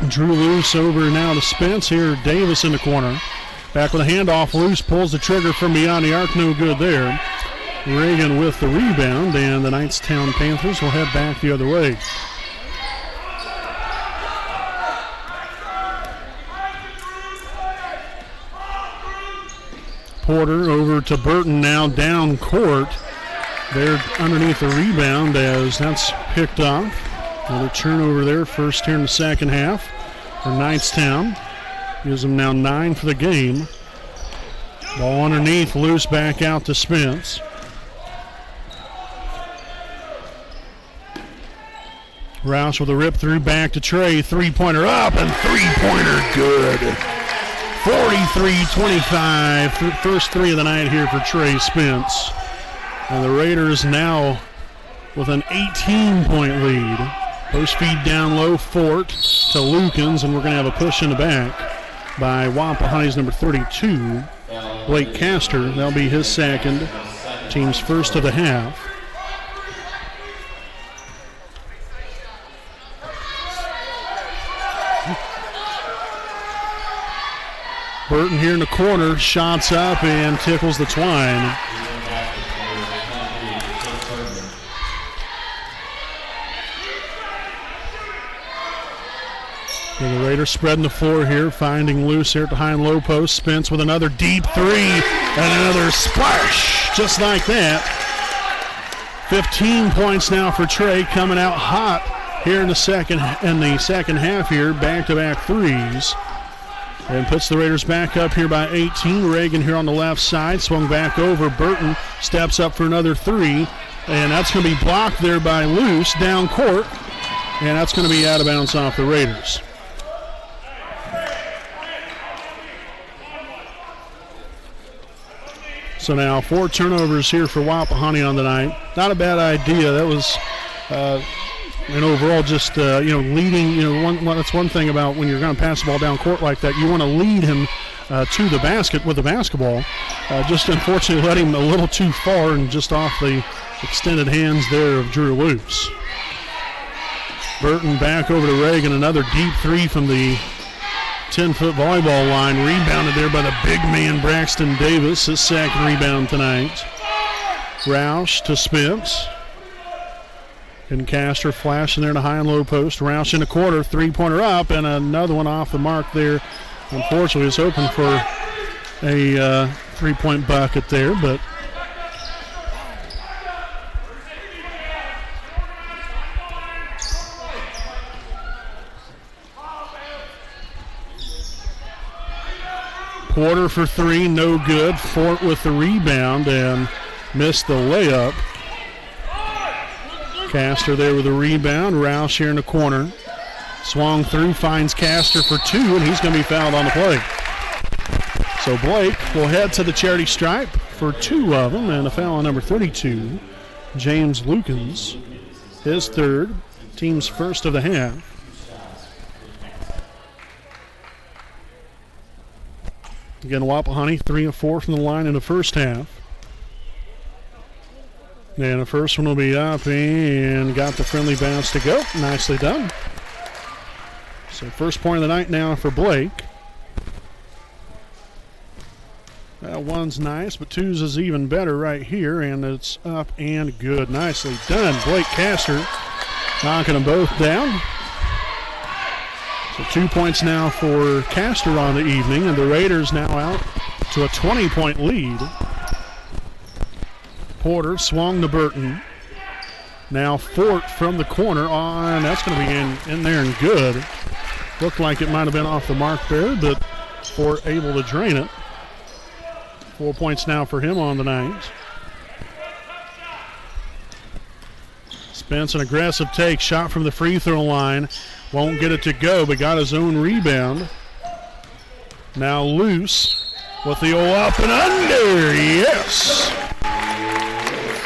Drew loose over now to Spence. Here, Davis in the corner. Back with a handoff, loose, pulls the trigger from beyond the arc, no good there. Reagan with the rebound, and the Knightstown Panthers will head back the other way. Porter over to Burton now down court. They're underneath the rebound as that's picked off. Another turnover there, first here in the second half for Knightstown. Gives them now 9 for the game. Ball underneath, loose, back out to Spence. Roush with a rip through, back to Trey. Three-pointer up, and three-pointer good. 43-25, first three of the night here for Trey Spence. And the Raiders now with an 18-point lead. Post feed down low, Fort to Lukens, and we're going to have a push in the back by Wapahani's number 32, Blake Castor. That'll be his second, team's first of the half. Burton here in the corner, shots up and tickles the twine. And the Raiders spreading the floor here, finding Luce here at the high and low post. Spence with another deep three and another splash, just like that. 15 points now for Trey, coming out hot here in the second half here, back-to-back threes. And puts the Raiders back up here by 18. Reagan here on the left side, swung back over. Burton steps up for another three, and that's going to be blocked there by Luce down court, and that's going to be out of bounds off the Raiders. So now 4 turnovers here for Wapahani on the night. Not a bad idea. That was, and overall just, leading, that's one thing about when you're going to pass the ball down court like that. You want to lead him to the basket with the basketball. Just unfortunately let him a little too far and just off the extended hands there of Drew Luce. Burton back over to Reagan. Another deep three from the 10-foot volleyball line, rebounded there by the big man Braxton Davis, his second rebound tonight. Roush to Spence. And Castor flashing there in the high and low post. Roush in the quarter, three-pointer up, and another one off the mark there. Unfortunately, it's open for a three-point bucket there, but Porter for three, no good. Fort with the rebound and missed the layup. Castor there with the rebound. Roush here in the corner. Swung through, finds Castor for two, and he's going to be fouled on the play. So Blake will head to the charity stripe for two of them, and a foul on number 32, James Lukens. His third, team's first of the half. Again, Wapahani 3 of 4 from the line in the first half. And the first one will be up and got the friendly bounce to go. Nicely done. So first point of the night now for Blake. That one's nice, but two's is even better right here, and it's up and good. Nicely done. Blake Castor knocking them both down. So 2 points now for Castor on the evening, and the Raiders now out to a 20-point lead. Porter swung to Burton. Now Fort from the corner on. That's going to be in there and good. Looked like it might have been off the mark there, but Fort able to drain it. 4 points now for him on the night. Spence, an aggressive take, shot from the free throw line. Won't get it to go, but got his own rebound. Now Luce with the up and under, yes!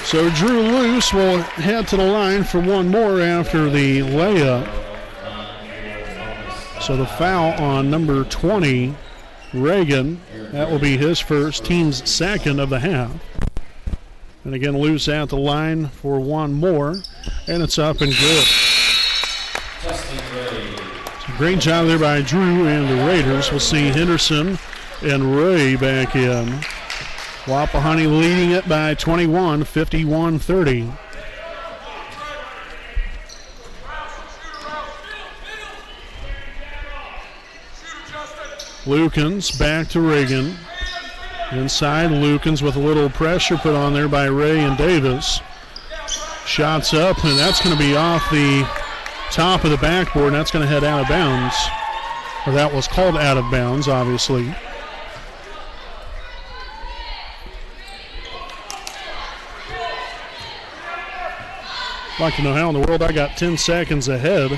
So Drew Luce will head to the line for one more after the layup. So the foul on number 20, Reagan, that will be his first, team's second of the half. And again, Luce at the line for one more, and it's up and good. So great job there by Drew and the Raiders. We'll see Henderson and Ray back in. Wapahani leading it by 21, 51-30. Lukens back to Reagan. Inside, Lukens with a little pressure put on there by Ray and Davis. Shots up, and that's going to be off the top of the backboard, and that's going to head out of bounds. Or that was called out of bounds, obviously. I'd like to know how in the world I got 10 seconds ahead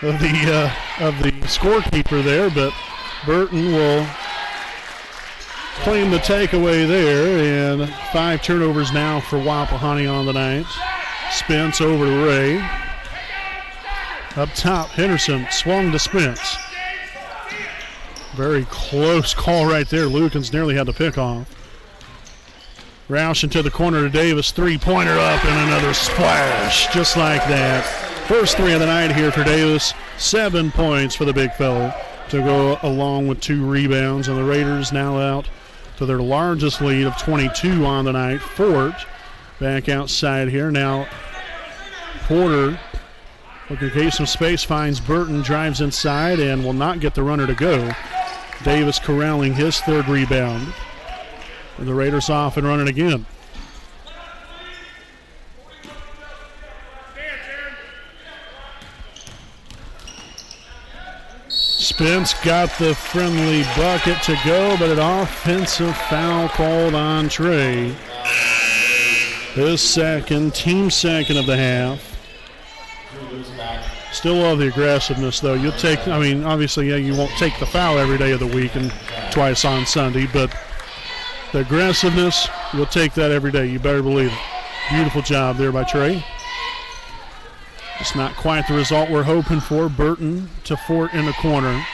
of the scorekeeper there, but Burton will claim the takeaway there, and 5 turnovers now for Wapahani on the night. Spence over to Ray. Up top, Henderson swung to Spence. Very close call right there. Lukens nearly had to pick off. Roush into the corner to Davis. Three-pointer up and another splash, just like that. First three of the night here for Davis. 7 points for the big fella to go along with 2 rebounds. And the Raiders now out to their largest lead of 22 on the night. Fort back outside here. Now Porter Looking to create some space, finds Burton, drives inside, and will not get the runner to go. Davis corralling his third rebound. And the Raiders off and running again. Spence got the friendly bucket to go, but an offensive foul called on Trey. His second, team second of the half. Still love the aggressiveness, though. You'll take, I mean, obviously, yeah, you won't take the foul every day of the week and twice on Sunday, but the aggressiveness, you'll take that every day. You better believe it. Beautiful job there by Trey. It's not quite the result we're hoping for. Burton to Fort in the corner.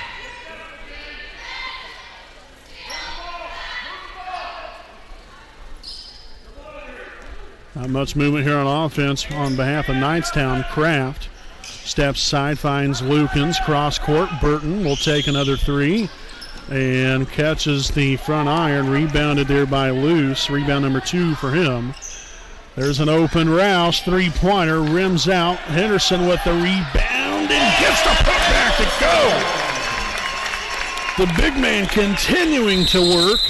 Not much movement here on offense on behalf of Knightstown. Kraft steps side, finds Lukens. Cross court. Burton will take another three and catches the front iron. Rebounded there by Luce. Rebound number 2 for him. There's an open Rouse. Three-pointer. Rims out. Henderson with the rebound and gets the putback to go. The big man continuing to work.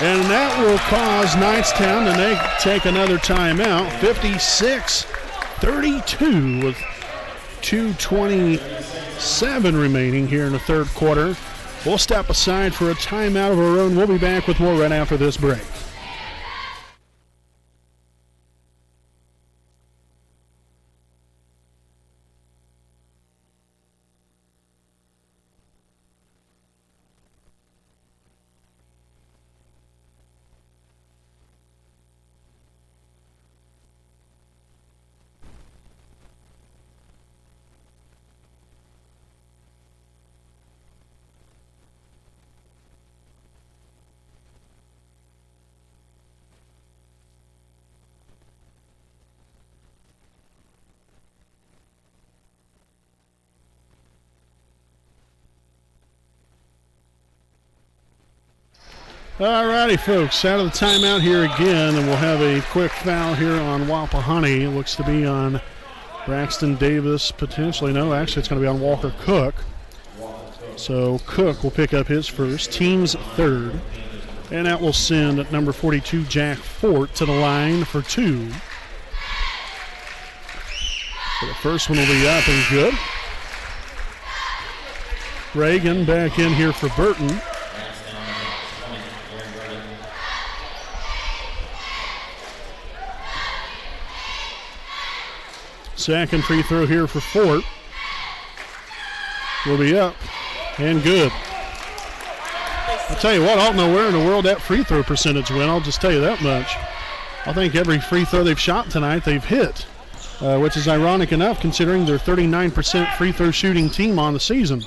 And that will cause Knightstown to take another timeout. 56-32 with 2:27 remaining here in the third quarter. We'll step aside for a timeout of our own. We'll be back with more right after this break. All righty, folks, out of the timeout here again, and we'll have a quick foul here on Wapahani. It looks to be on Braxton Davis, potentially. No, actually, it's going to be on Walker Cook. So Cook will pick up his first, team's third, and that will send number 42, Jack Fort, to the line for 2. So the first one will be up and good. Reagan back in here for Burton. Second free throw here for Fort. Will be up and good. I'll tell you what, I don't know where in the world that free throw percentage went. I'll just tell you that much. I think every free throw they've shot tonight, they've hit, which is ironic enough considering they're 39% free throw shooting team on the season.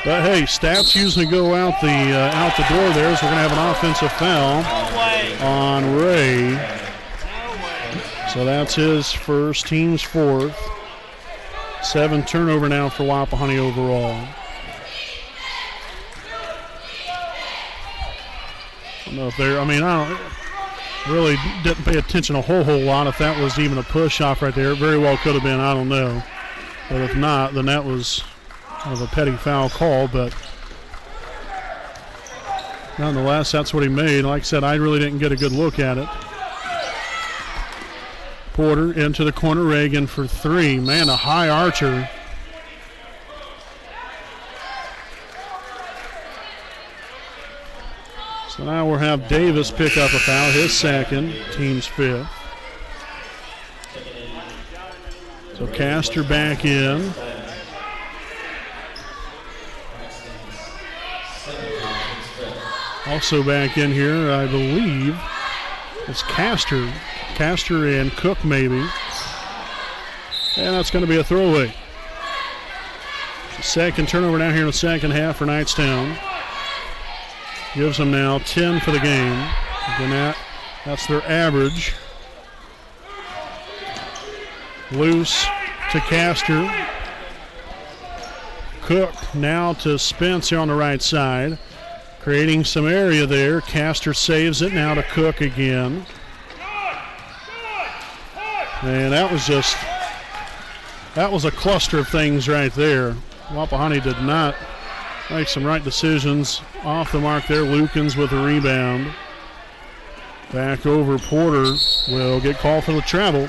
But hey, stats usually go out the door there, so we're going to have an offensive foul on Ray. So that's his first, team's fourth. 7 turnover now for Wapahani overall. I don't know if they're, I really didn't pay attention a whole lot if that was even a push off right there. It very well could have been, I don't know. But if not, then that was kind of a petty foul call, but nonetheless, that's what he made. Like I said, I really didn't get a good look at it. Porter into the corner, Reagan for 3. Man, a high archer. So now we'll have Davis pick up a foul, his second, team's 5th. So Castor back in. Also back in here, I believe, it's Castor and Cook maybe. And that's going to be a throwaway. Second turnover now here in the second half for Knightstown. Gives them now 10 for the game. Again, that's their average. Loose to Castor. Cook now to Spence here on the right side. Creating some area there. Castor saves it now to Cook again. And that was just That was a cluster of things right there. Wapahani did not make some right decisions. Off the mark there, Lukens with a rebound. Back over, Porter will get called for the travel.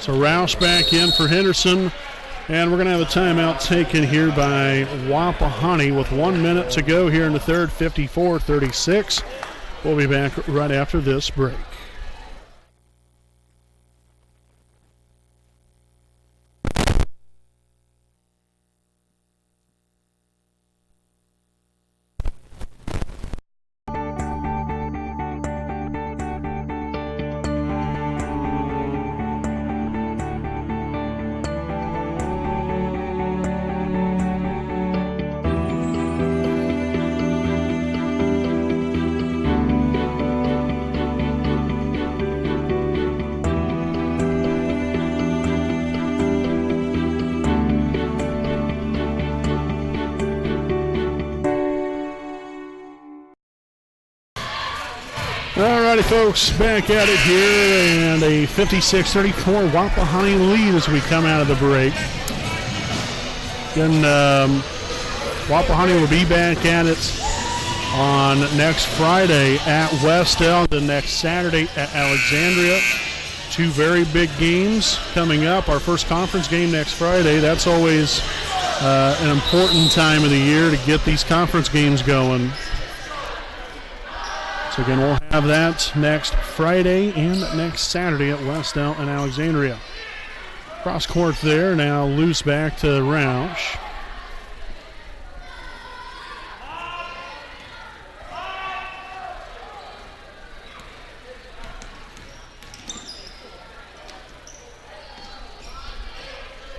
So Roush back in for Henderson. And we're going to have a timeout taken here by Wapahani with 1 minute to go here in the third, 54-36. We'll be back right after this break. Alrighty, folks, back at it here, and a 56-34 Wapahani lead as we come out of the break. Then Wapahani will be back at it on next Friday at Westell, the next Saturday at Alexandria. Two very big games coming up. Our first conference game next Friday. That's always an important time of the year to get these conference games going. So again, we'll have that next Friday and next Saturday at Westell and Alexandria. Cross court there, now loose back to Roush.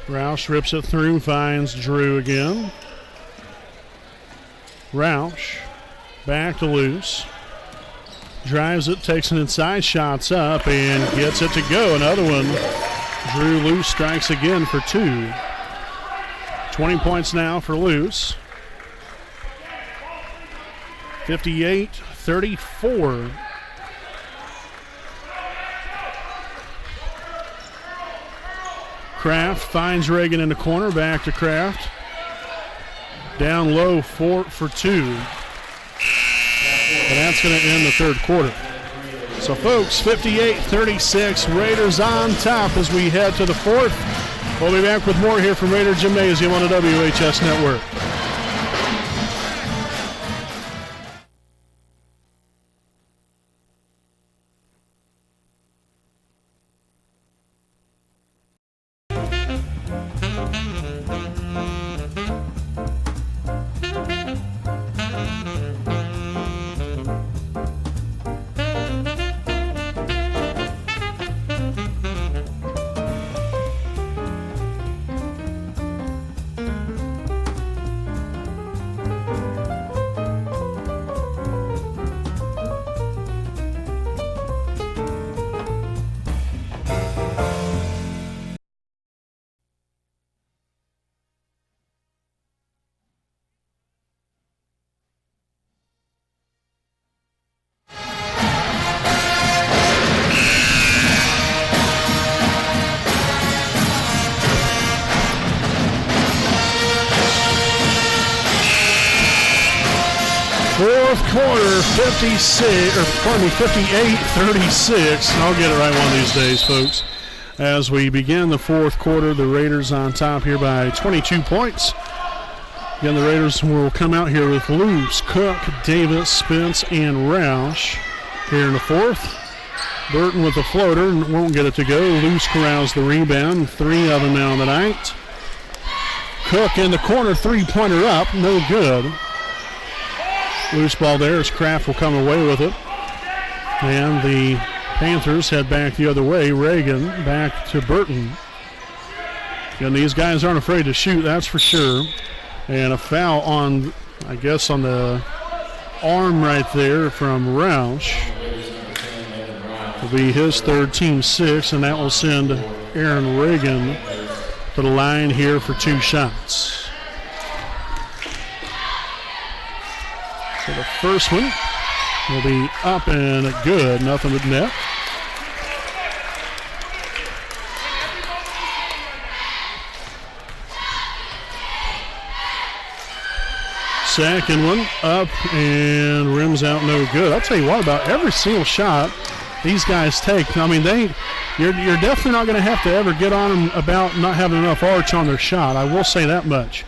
Roush rips it through, finds Drew again. Roush back to loose. Drives it, takes an inside, shots up, and gets it to go. Another one. Drew Luce strikes again for two. 20 points now for Luce. 58-34. Kraft finds Reagan in the corner. Back to Kraft. Down low for two. And that's going to end the third quarter. So, folks, 58-36, Raiders on top as we head to the fourth. We'll be back with more here from Raider Gymnasium on the WHS Network. Fourth quarter, 58-36. I'll get it right one of these days, folks. As we begin the fourth quarter, the Raiders on top here by 22 points. Again, the Raiders will come out here with Luce, Cook, Davis, Spence, and Roush here in the fourth. Burton with the floater and won't get it to go. Luce corrals the rebound. Three of them now on the night. Cook in the corner, three-pointer up, no good. Loose ball there as Kraft will come away with it. And the Panthers head back the other way. Reagan back to Burton. And these guys aren't afraid to shoot, that's for sure. And a foul on, I guess, on the arm right there from Roush. Will be his third, team six, and that will send Aaron Reagan to the line here for two shots. So the first one will be up and good, nothing but net. Second one up and rims out, no good. I'll tell you what, about every single shot these guys take, I mean, you're definitely not going to have to ever get on them about not having enough arch on their shot. I will say that much,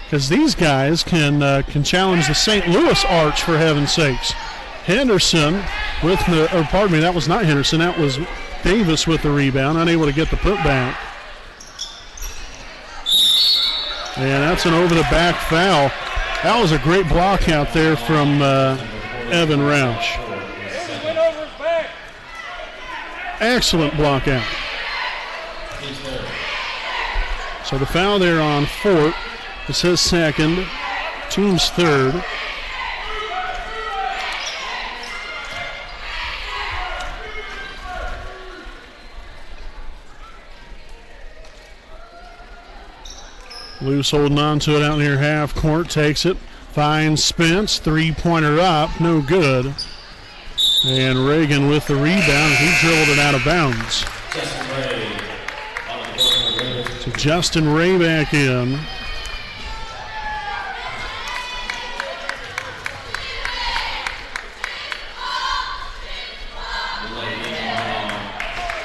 because these guys can challenge the St. Louis arch, for heaven's sakes. Henderson with the, or pardon me, that was not Henderson, that was Davis with the rebound, unable to get the putback. And that's an over-the-back foul. That was a great block out there from Evan Roush. Excellent block out. So the foul there on Fort is his second, team's third. Loose holding on to it out near half court, takes it, finds Spence, three-pointer up, no good. And Reagan with the rebound, he dribbled it out of bounds. So Justin Ray back in.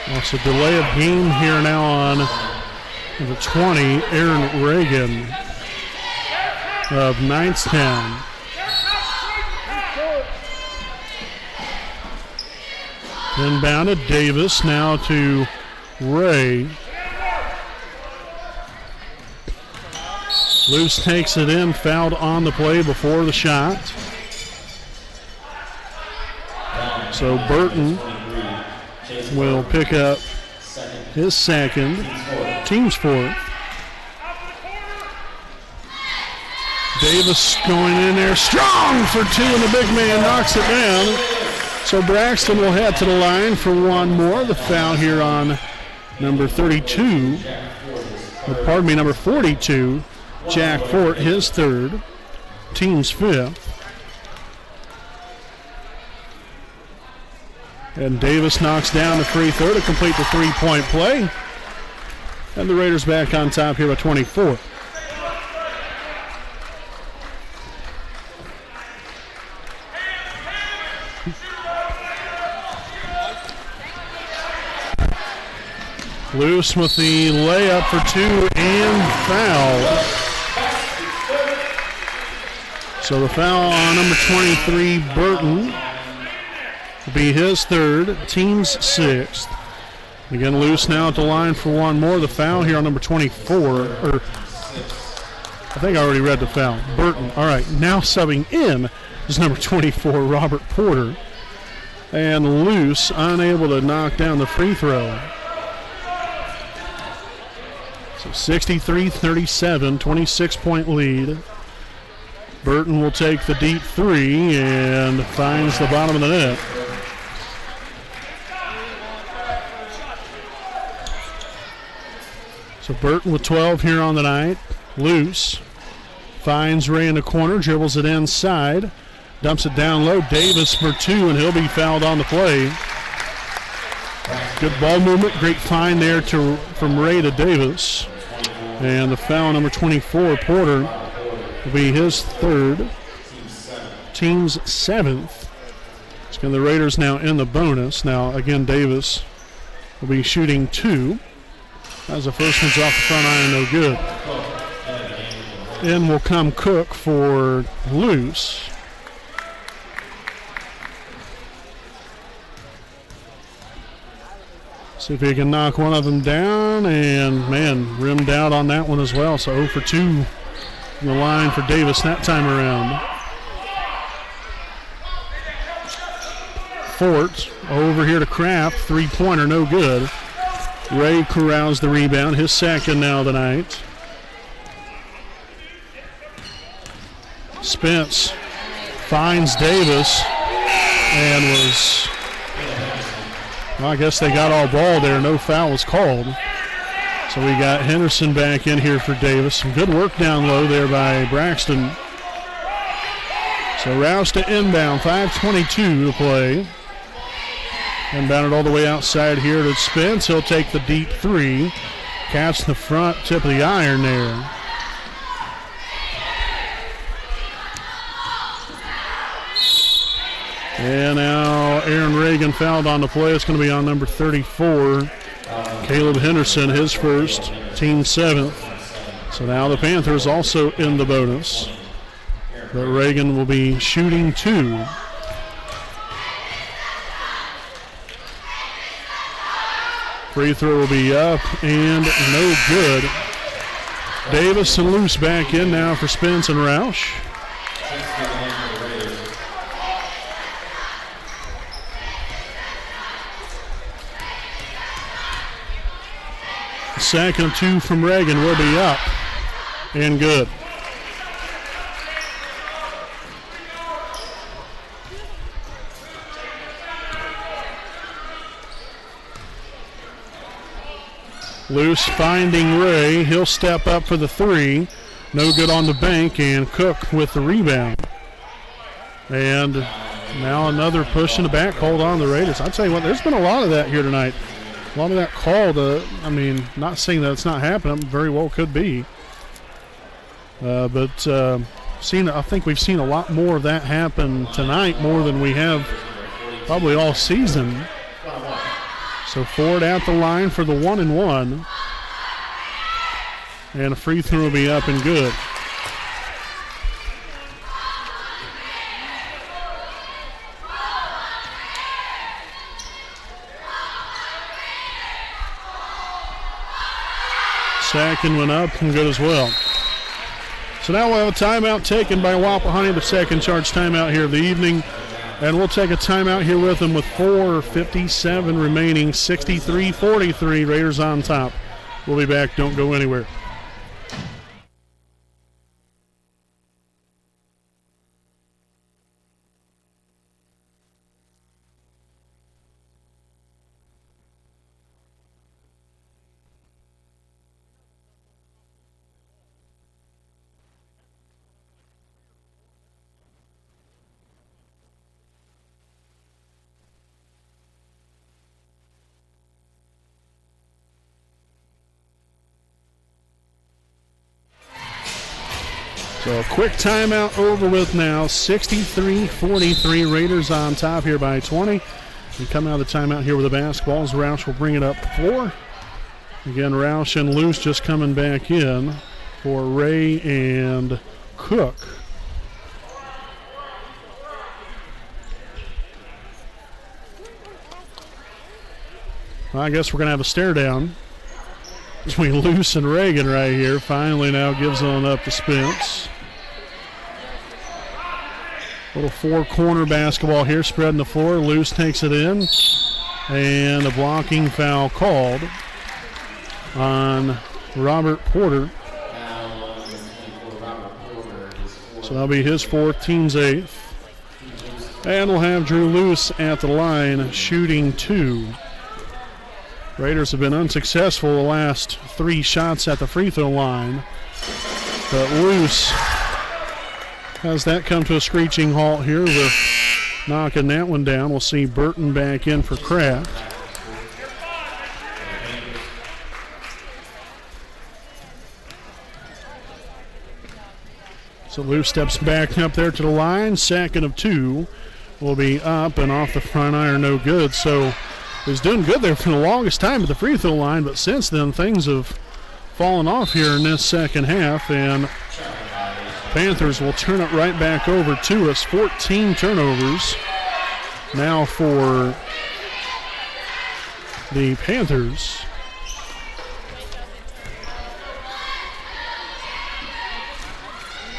That's a delay of game here now on the 20, Aaron Reagan of Knightstown. Inbounded Davis, now to Ray. Luce takes it in, fouled on the play before the shot. So Burton will pick up his second, team's fourth. Davis going in there, strong for two, and the big man knocks it down. So Braxton will head to the line for one more. The foul here on number 32, pardon me, number 42, Jack Fort, his third, team's fifth. And Davis knocks down the free throw to complete the three-point play. And the Raiders back on top here by 24. Luce with the layup for two and foul. So the foul on number 23, Burton, will be his third, team's sixth. Again, Luce now at the line for one more. The foul here on number 24, or I think I already read the foul. Burton, all right, now subbing in is number 24, Robert Porter. And Luce unable to knock down the free throw. So 63-37, 26-point lead. Burton will take the deep three and finds the bottom of the net. So Burton with 12 here on the night. Luce finds Ray in the corner, dribbles it inside, dumps it down low. Davis for two, and he'll be fouled on the play. Good ball movement, great find there from Ray to Davis. And the foul, number 24, Porter, will be his third, team's seventh. So the Raiders now in the bonus. Now, again, Davis will be shooting two. As the first one's off the front iron, no good. In will come Cook for Luce. See if he can knock one of them down, and man, rimmed out on that one as well. So 0 for 2 in the line for Davis that time around. Fort over here to Kraft, three-pointer, no good. Ray corrals the rebound, his second now tonight. Spence finds Davis and was, well, I guess they got all ball there. No foul was called. So we got Henderson back in here for Davis. Some good work down low there by Braxton. So Rouse to inbound, 5:22 to play. Inbounded all the way outside here to Spence. He'll take the deep three. Catch the front tip of the iron there. And now Aaron Reagan fouled on the play. It's going to be on number 34, Caleb Henderson, his first, team 7th. So now the Panthers also in the bonus. But Reagan will be shooting 2. Free throw will be up and no good. Davis and Luce back in now for Spence and Roush. Second 2 from Reagan will be up and good. Luce finding Ray. He'll step up for the 3. No good on the bank, and Cook with the rebound. And now another push in the back. Hold on the Raiders. I'll tell you what, there's been a lot of that here tonight. A lot of that call to, not saying that it's not happening, very well could be. But I think we've seen a lot more of that happen tonight, more than we have probably all season. So Ford at the line for the 1-and-1. And a free throw will be up and good. Second one up and good as well. So now we'll have a timeout taken by Wapahani, the second charge timeout here of the evening. And we'll take a timeout here with them with 4:57 remaining, 63-43, Raiders on top. We'll be back. Don't go anywhere. So a quick timeout over with now. 63-43, Raiders on top here by 20. We come out of the timeout here with the basketballs. Roush will bring it up the floor. Again, Roush and Luce just coming back in for Ray and Cook. Well, I guess we're going to have a stare down between Luce and Reagan right here. Finally now gives on up to Spence. Little 4-corner basketball here, spreading the floor. Luce takes it in. And a blocking foul called on Robert Porter. So that'll be his 4th, team's 8th. And we'll have Drew Luce at the line shooting 2. Raiders have been unsuccessful the last 3 shots at the free throw line. But Luce has that come to a screeching halt here with knocking that one down. We'll see Burton back in for Kraft. So Luce steps back up there to the line. Second of 2 will be up and off the front iron, no good. So he's doing good there for the longest time at the free throw line, but since then things have fallen off here in this second half, and Panthers will turn it right back over to us. 14 turnovers now for the Panthers.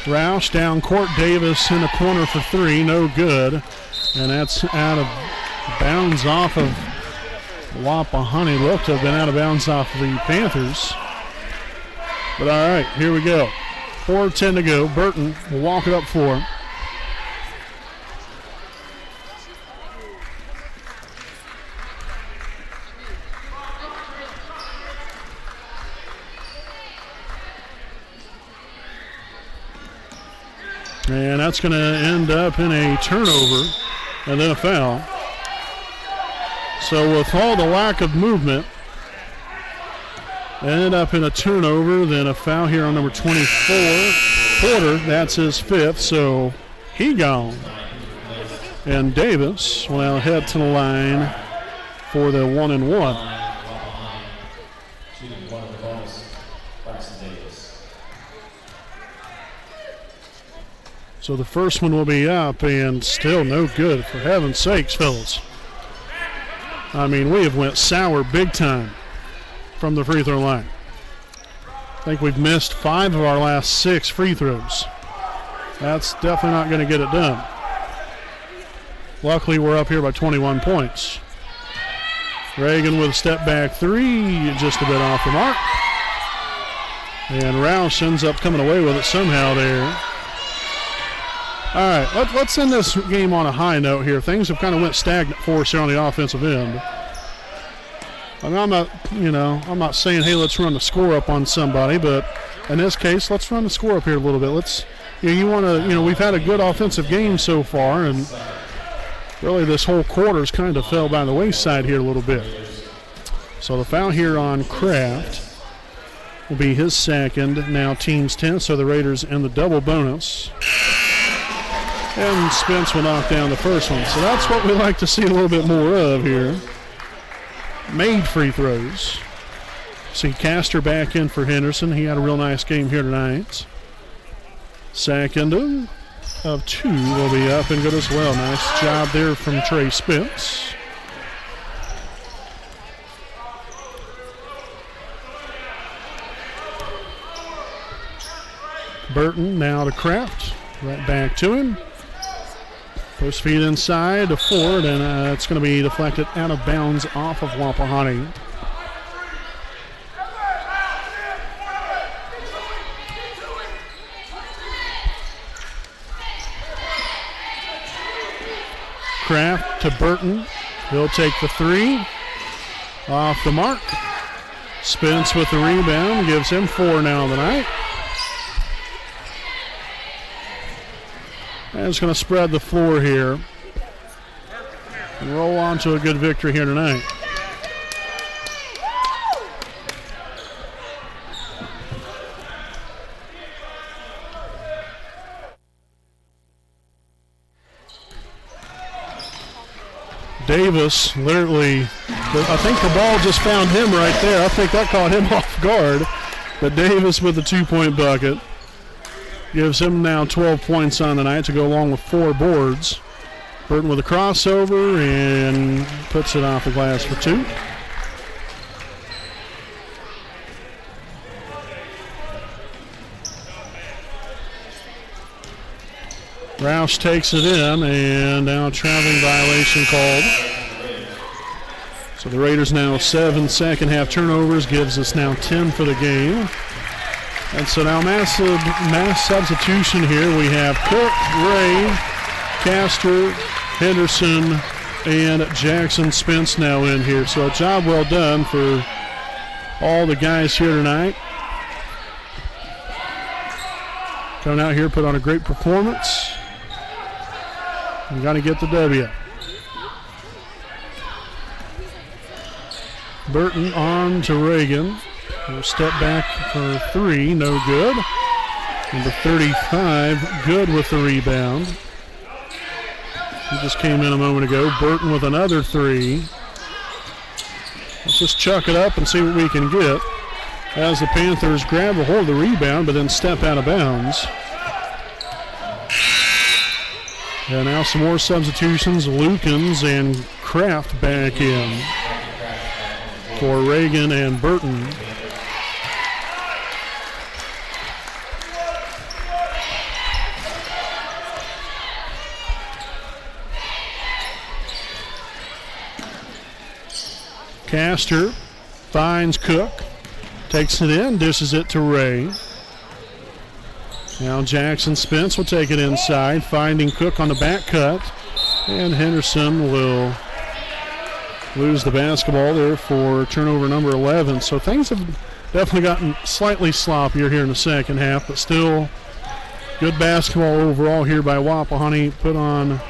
Roush down court. Davis in the corner for 3, no good. And that's out of bounds off of Wapahani. Looked to have been out of bounds off of the Panthers. But all right, here we go. 4:10 to go. Burton will walk it up floor. And that's going to end up in a turnover and then a foul. So with all the lack of movement, ended up in a turnover, then a foul here on number 24. Porter, that's his 5th, so he gone. And Davis will now head to the line for the 1-and-1. So the first one will be up and still no good, for heaven's sakes, fellas. I mean, we have went sour big time from the free throw line. I think we've missed 5 of our last 6 free throws. That's definitely not going to get it done. Luckily, we're up here by 21 points. Reagan with a step back 3, just a bit off the mark. And Roush ends up coming away with it somehow there. All right, let's end this game on a high note here. Things have kind of went stagnant for us here on the offensive end. I mean, I'm not saying, hey, let's run the score up on somebody, but in this case, let's run the score up here a little bit. We've had a good offensive game so far, and really this whole quarter's kind of fell by the wayside here a little bit. So the foul here on Kraft will be his second, now team's 10, so the Raiders in the double bonus. And Spence will knock down the first one. So that's what we like to see a little bit more of here. Made free throws. See Castor back in for Henderson. He had a real nice game here tonight. Second of 2 will be up and good as well. Nice job there from Trey Spence. Burton now to Kraft. Right back to him. Post feed inside to Ford, and it's going to be deflected out of bounds off of Wapahani. Kraft to Burton. He'll take the 3. Off the mark. Spence with the rebound. Gives him 4 now on the night. And it's going to spread the floor here and roll on to a good victory here tonight. Davis literally, I think the ball just found him right there. I think that caught him off guard. But Davis with the 2-point bucket. Gives him now 12 points on the night to go along with 4 boards. Burton with a crossover and puts it off the glass for 2. Roush takes it in, and now a traveling violation called. So the Raiders now 7 second half turnovers, gives us now 10 for the game. And so now mass substitution here. We have Cook, Ray, Castor, Henderson, and Jackson Spence now in here. So a job well done for all the guys here tonight. Coming out here, put on a great performance. We got to get the W. Burton on to Reagan. We'll step back for 3, no good. Number 35, good with the rebound. He just came in a moment ago. Burton with another 3. Let's just chuck it up and see what we can get as the Panthers grab a hold of the rebound but then step out of bounds. And now some more substitutions. Lukens and Kraft back in for Reagan and Burton. Castor finds Cook, takes it in, dishes it to Ray. Now Jackson Spence will take it inside, finding Cook on the back cut, and Henderson will lose the basketball there for turnover number 11. So things have definitely gotten slightly sloppier here in the second half, but still good basketball overall here by Wapahani. Put on a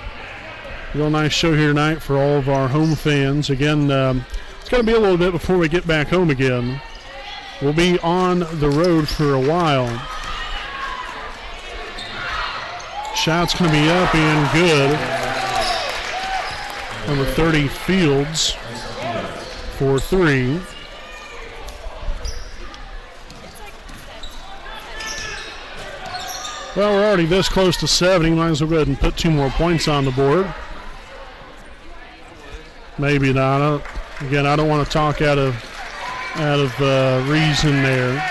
real nice show here tonight for all of our home fans. Again, it's going to be a little bit before we get back home again. We'll be on the road for a while. Shot's going to be up and good. Number 30, Fields, for 3. Well, we're already this close to 70. Might as well go ahead and put 2 more points on the board. Maybe not. Again, I don't want to talk out of reason there.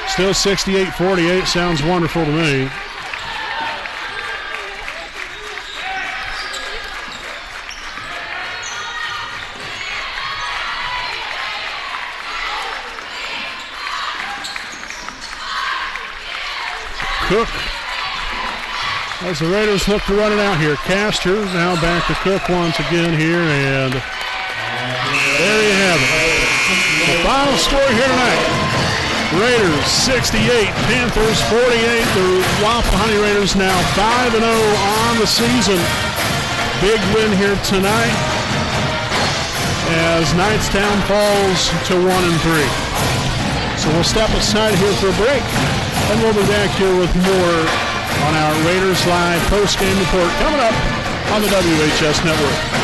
Still 68-48. Sounds wonderful to me. Cook, as the Raiders look to run it out here. Castor now back to Cook once again here, and there you have it. The final score here tonight: Raiders 68, Panthers 48. The Wapahani Raiders now 5-0 on the season. Big win here tonight as Knightstown falls to 1-3. So we'll step aside here for a break, and we'll be back here with more on our Raiders Live post-game report coming up on the WHS Network.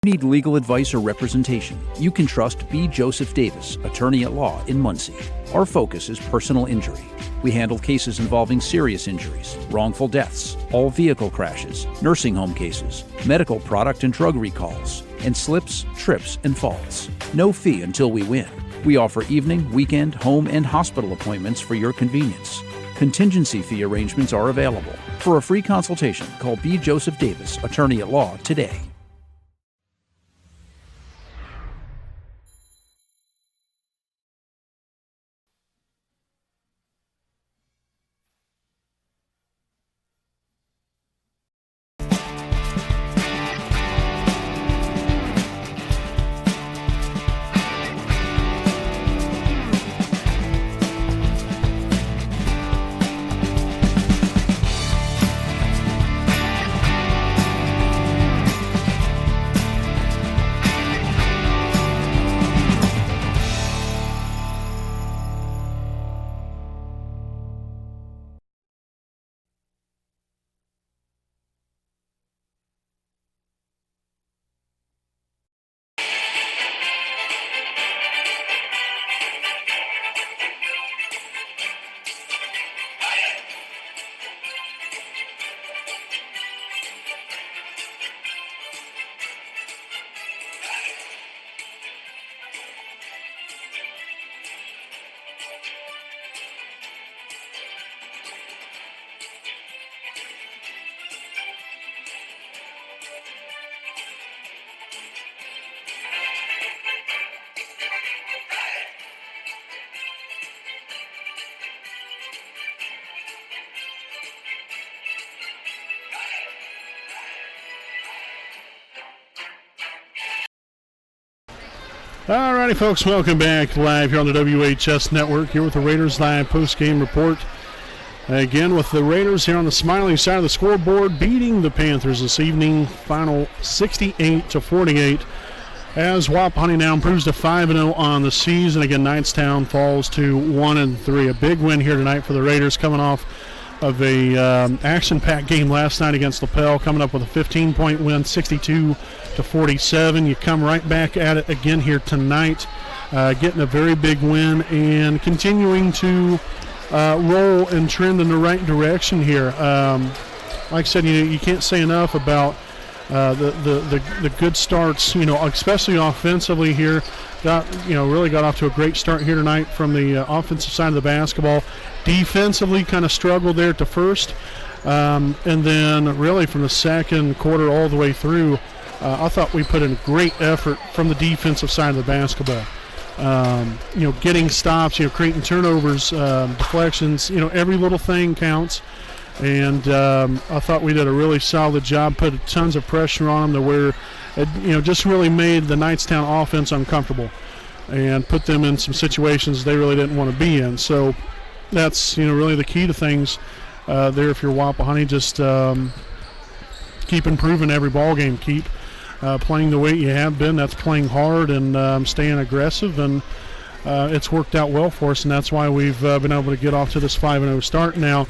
Need legal advice or representation, you can trust B. Joseph Davis, attorney at law in Muncie. Our focus is personal injury. We handle cases involving serious injuries, wrongful deaths, all vehicle crashes, nursing home cases, medical product and drug recalls, and slips, trips, and falls. No fee until we win. We offer evening, weekend, home, and hospital appointments for your convenience. Contingency fee arrangements are available. For a free consultation, call B. Joseph Davis, attorney at law, today. All righty, folks, welcome back live here on the WHS Network, here with the Raiders Live post-game report. Again, with the Raiders here on the smiling side of the scoreboard, beating the Panthers this evening, final 68-48, as Wapahani now improves to 5-0 on the season. Again, Knightstown falls to 1-3. A big win here tonight for the Raiders, coming off of a action-packed game last night against LaPel, coming up with a 15-point win, 62-47. You come right back at it again here tonight, getting a very big win and continuing to roll and trend in the right direction here. Like I said, you can't say enough about the good starts, especially offensively here. Really got off to a great start here tonight from the offensive side of the basketball. Defensively kind of struggled there at the first, and then really from the second quarter all the way through, I thought we put in great effort from the defensive side of the basketball. Getting stops, creating turnovers, deflections, every little thing counts. And I thought we did a really solid job, put tons of pressure on them to where it, just really made the Knightstown offense uncomfortable and put them in some situations they really didn't want to be in. So that's, really the key to things there if you're Wapahani. Just keep improving every ball game. Keep playing the way you have been. That's playing hard and staying aggressive, and it's worked out well for us, and that's why we've been able to get off to this 5-0 start now.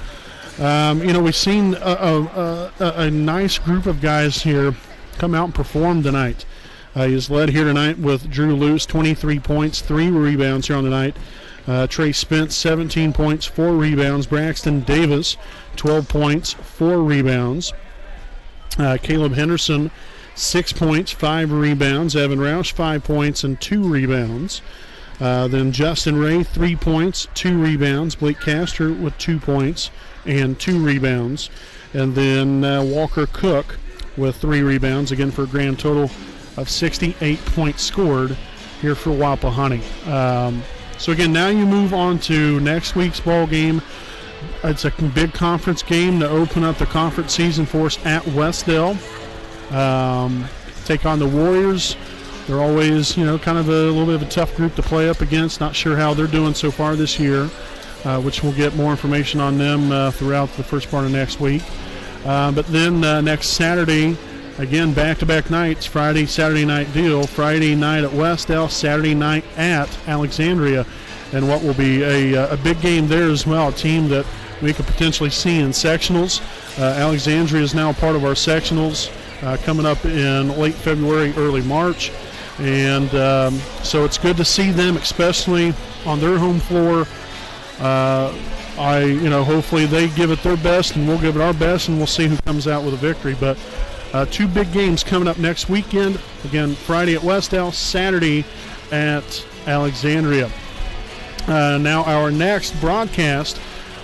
We've seen a nice group of guys here come out and perform tonight. He's led here tonight with Drew Luce, 23 points, 3 rebounds here on the night. Trey Spence, 17 points, 4 rebounds. Braxton Davis, 12 points, 4 rebounds. Caleb Henderson, 6 points, 5 rebounds. Evan Roush, 5 points and 2 rebounds. Then Justin Ray, 3 points, 2 rebounds. Blake Castor with 2 points and 2 rebounds. And then Walker Cook with 3 rebounds, again for a grand total of 68 points scored here for Wapahani. So again, now you move on to next week's ball game. It's a big conference game to open up the conference season for us at Westdale. Take on the Warriors. They're always, kind of a little bit of a tough group to play up against. Not sure how they're doing so far this year, which we'll get more information on them throughout the first part of next week. But then next Saturday, again, back-to-back nights, Friday, Saturday night deal. Friday night at Westdale, Saturday night at Alexandria. And what will be a big game there as well, a team that we could potentially see in sectionals. Alexandria is now part of our sectionals coming up in late February, early March. And so it's good to see them, especially on their home floor. Hopefully they give it their best and we'll give it our best, and we'll see who comes out with a victory. But 2 big games coming up next weekend. Again, Friday at Westdale, Saturday at Alexandria. Now our next broadcast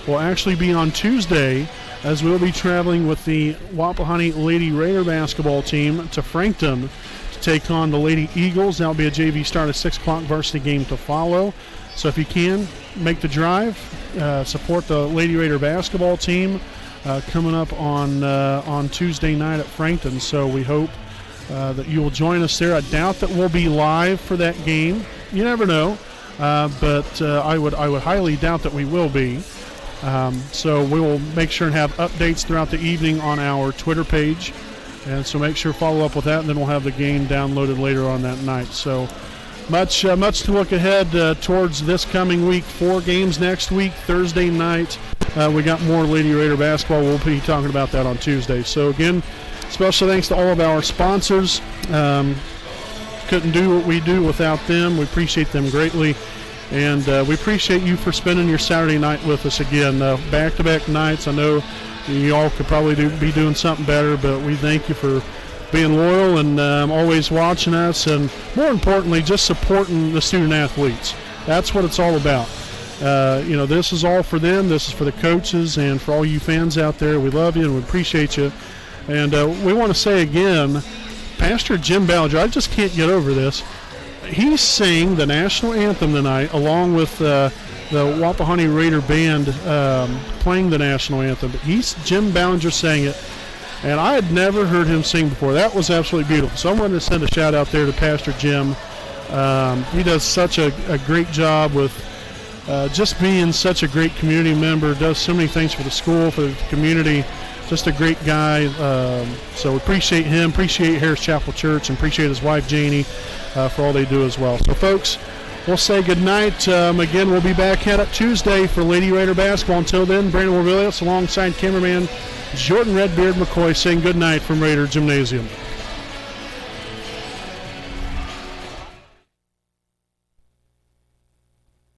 will actually be on Tuesday, as we'll be traveling with the Wapahani Lady Raider basketball team to Frankton to take on the Lady Eagles. That'll be a JV start, at 6 o'clock varsity game to follow. So if you can, make the drive, support the Lady Raider basketball team coming up on Tuesday night at Frankton. So we hope that you will join us there. I doubt that we'll be live for that game. You never know, but I would highly doubt that we will be. So we will make sure and have updates throughout the evening on our Twitter page, and so make sure to follow up with that, and then we'll have the game downloaded later on that night. So much to look ahead towards this coming week. 4 games next week. Thursday night we got more Lady Raider basketball. We'll be talking about that on Tuesday. So again, special thanks to all of our sponsors. Couldn't do what we do without them. We appreciate them greatly. And we appreciate you for spending your Saturday night with us again. Back-to-back nights. I know you all could probably be doing something better, but we thank you for being loyal and always watching us, and more importantly, just supporting the student athletes. That's what it's all about. This is all for them. This is for the coaches and for all you fans out there. We love you and we appreciate you. And we want to say again, Pastor Jim Ballinger, I just can't get over this. He sang the national anthem tonight along with the Wapahani Raider band playing the national anthem. But Jim Ballinger sang it, and I had never heard him sing before. That was absolutely beautiful. So I wanted to send a shout out there to Pastor Jim He does such a great job with just being such a great community member, does so many things for the school, for the community. Just a great guy. So we appreciate him, appreciate Harris Chapel Church, and appreciate his wife, Janie, for all they do as well. So, folks, we'll say good night. Again, we'll be back at it Tuesday for Lady Raider basketball. Until then, Brandon Morvillius alongside cameraman Jordan Redbeard McCoy saying good night from Raider Gymnasium.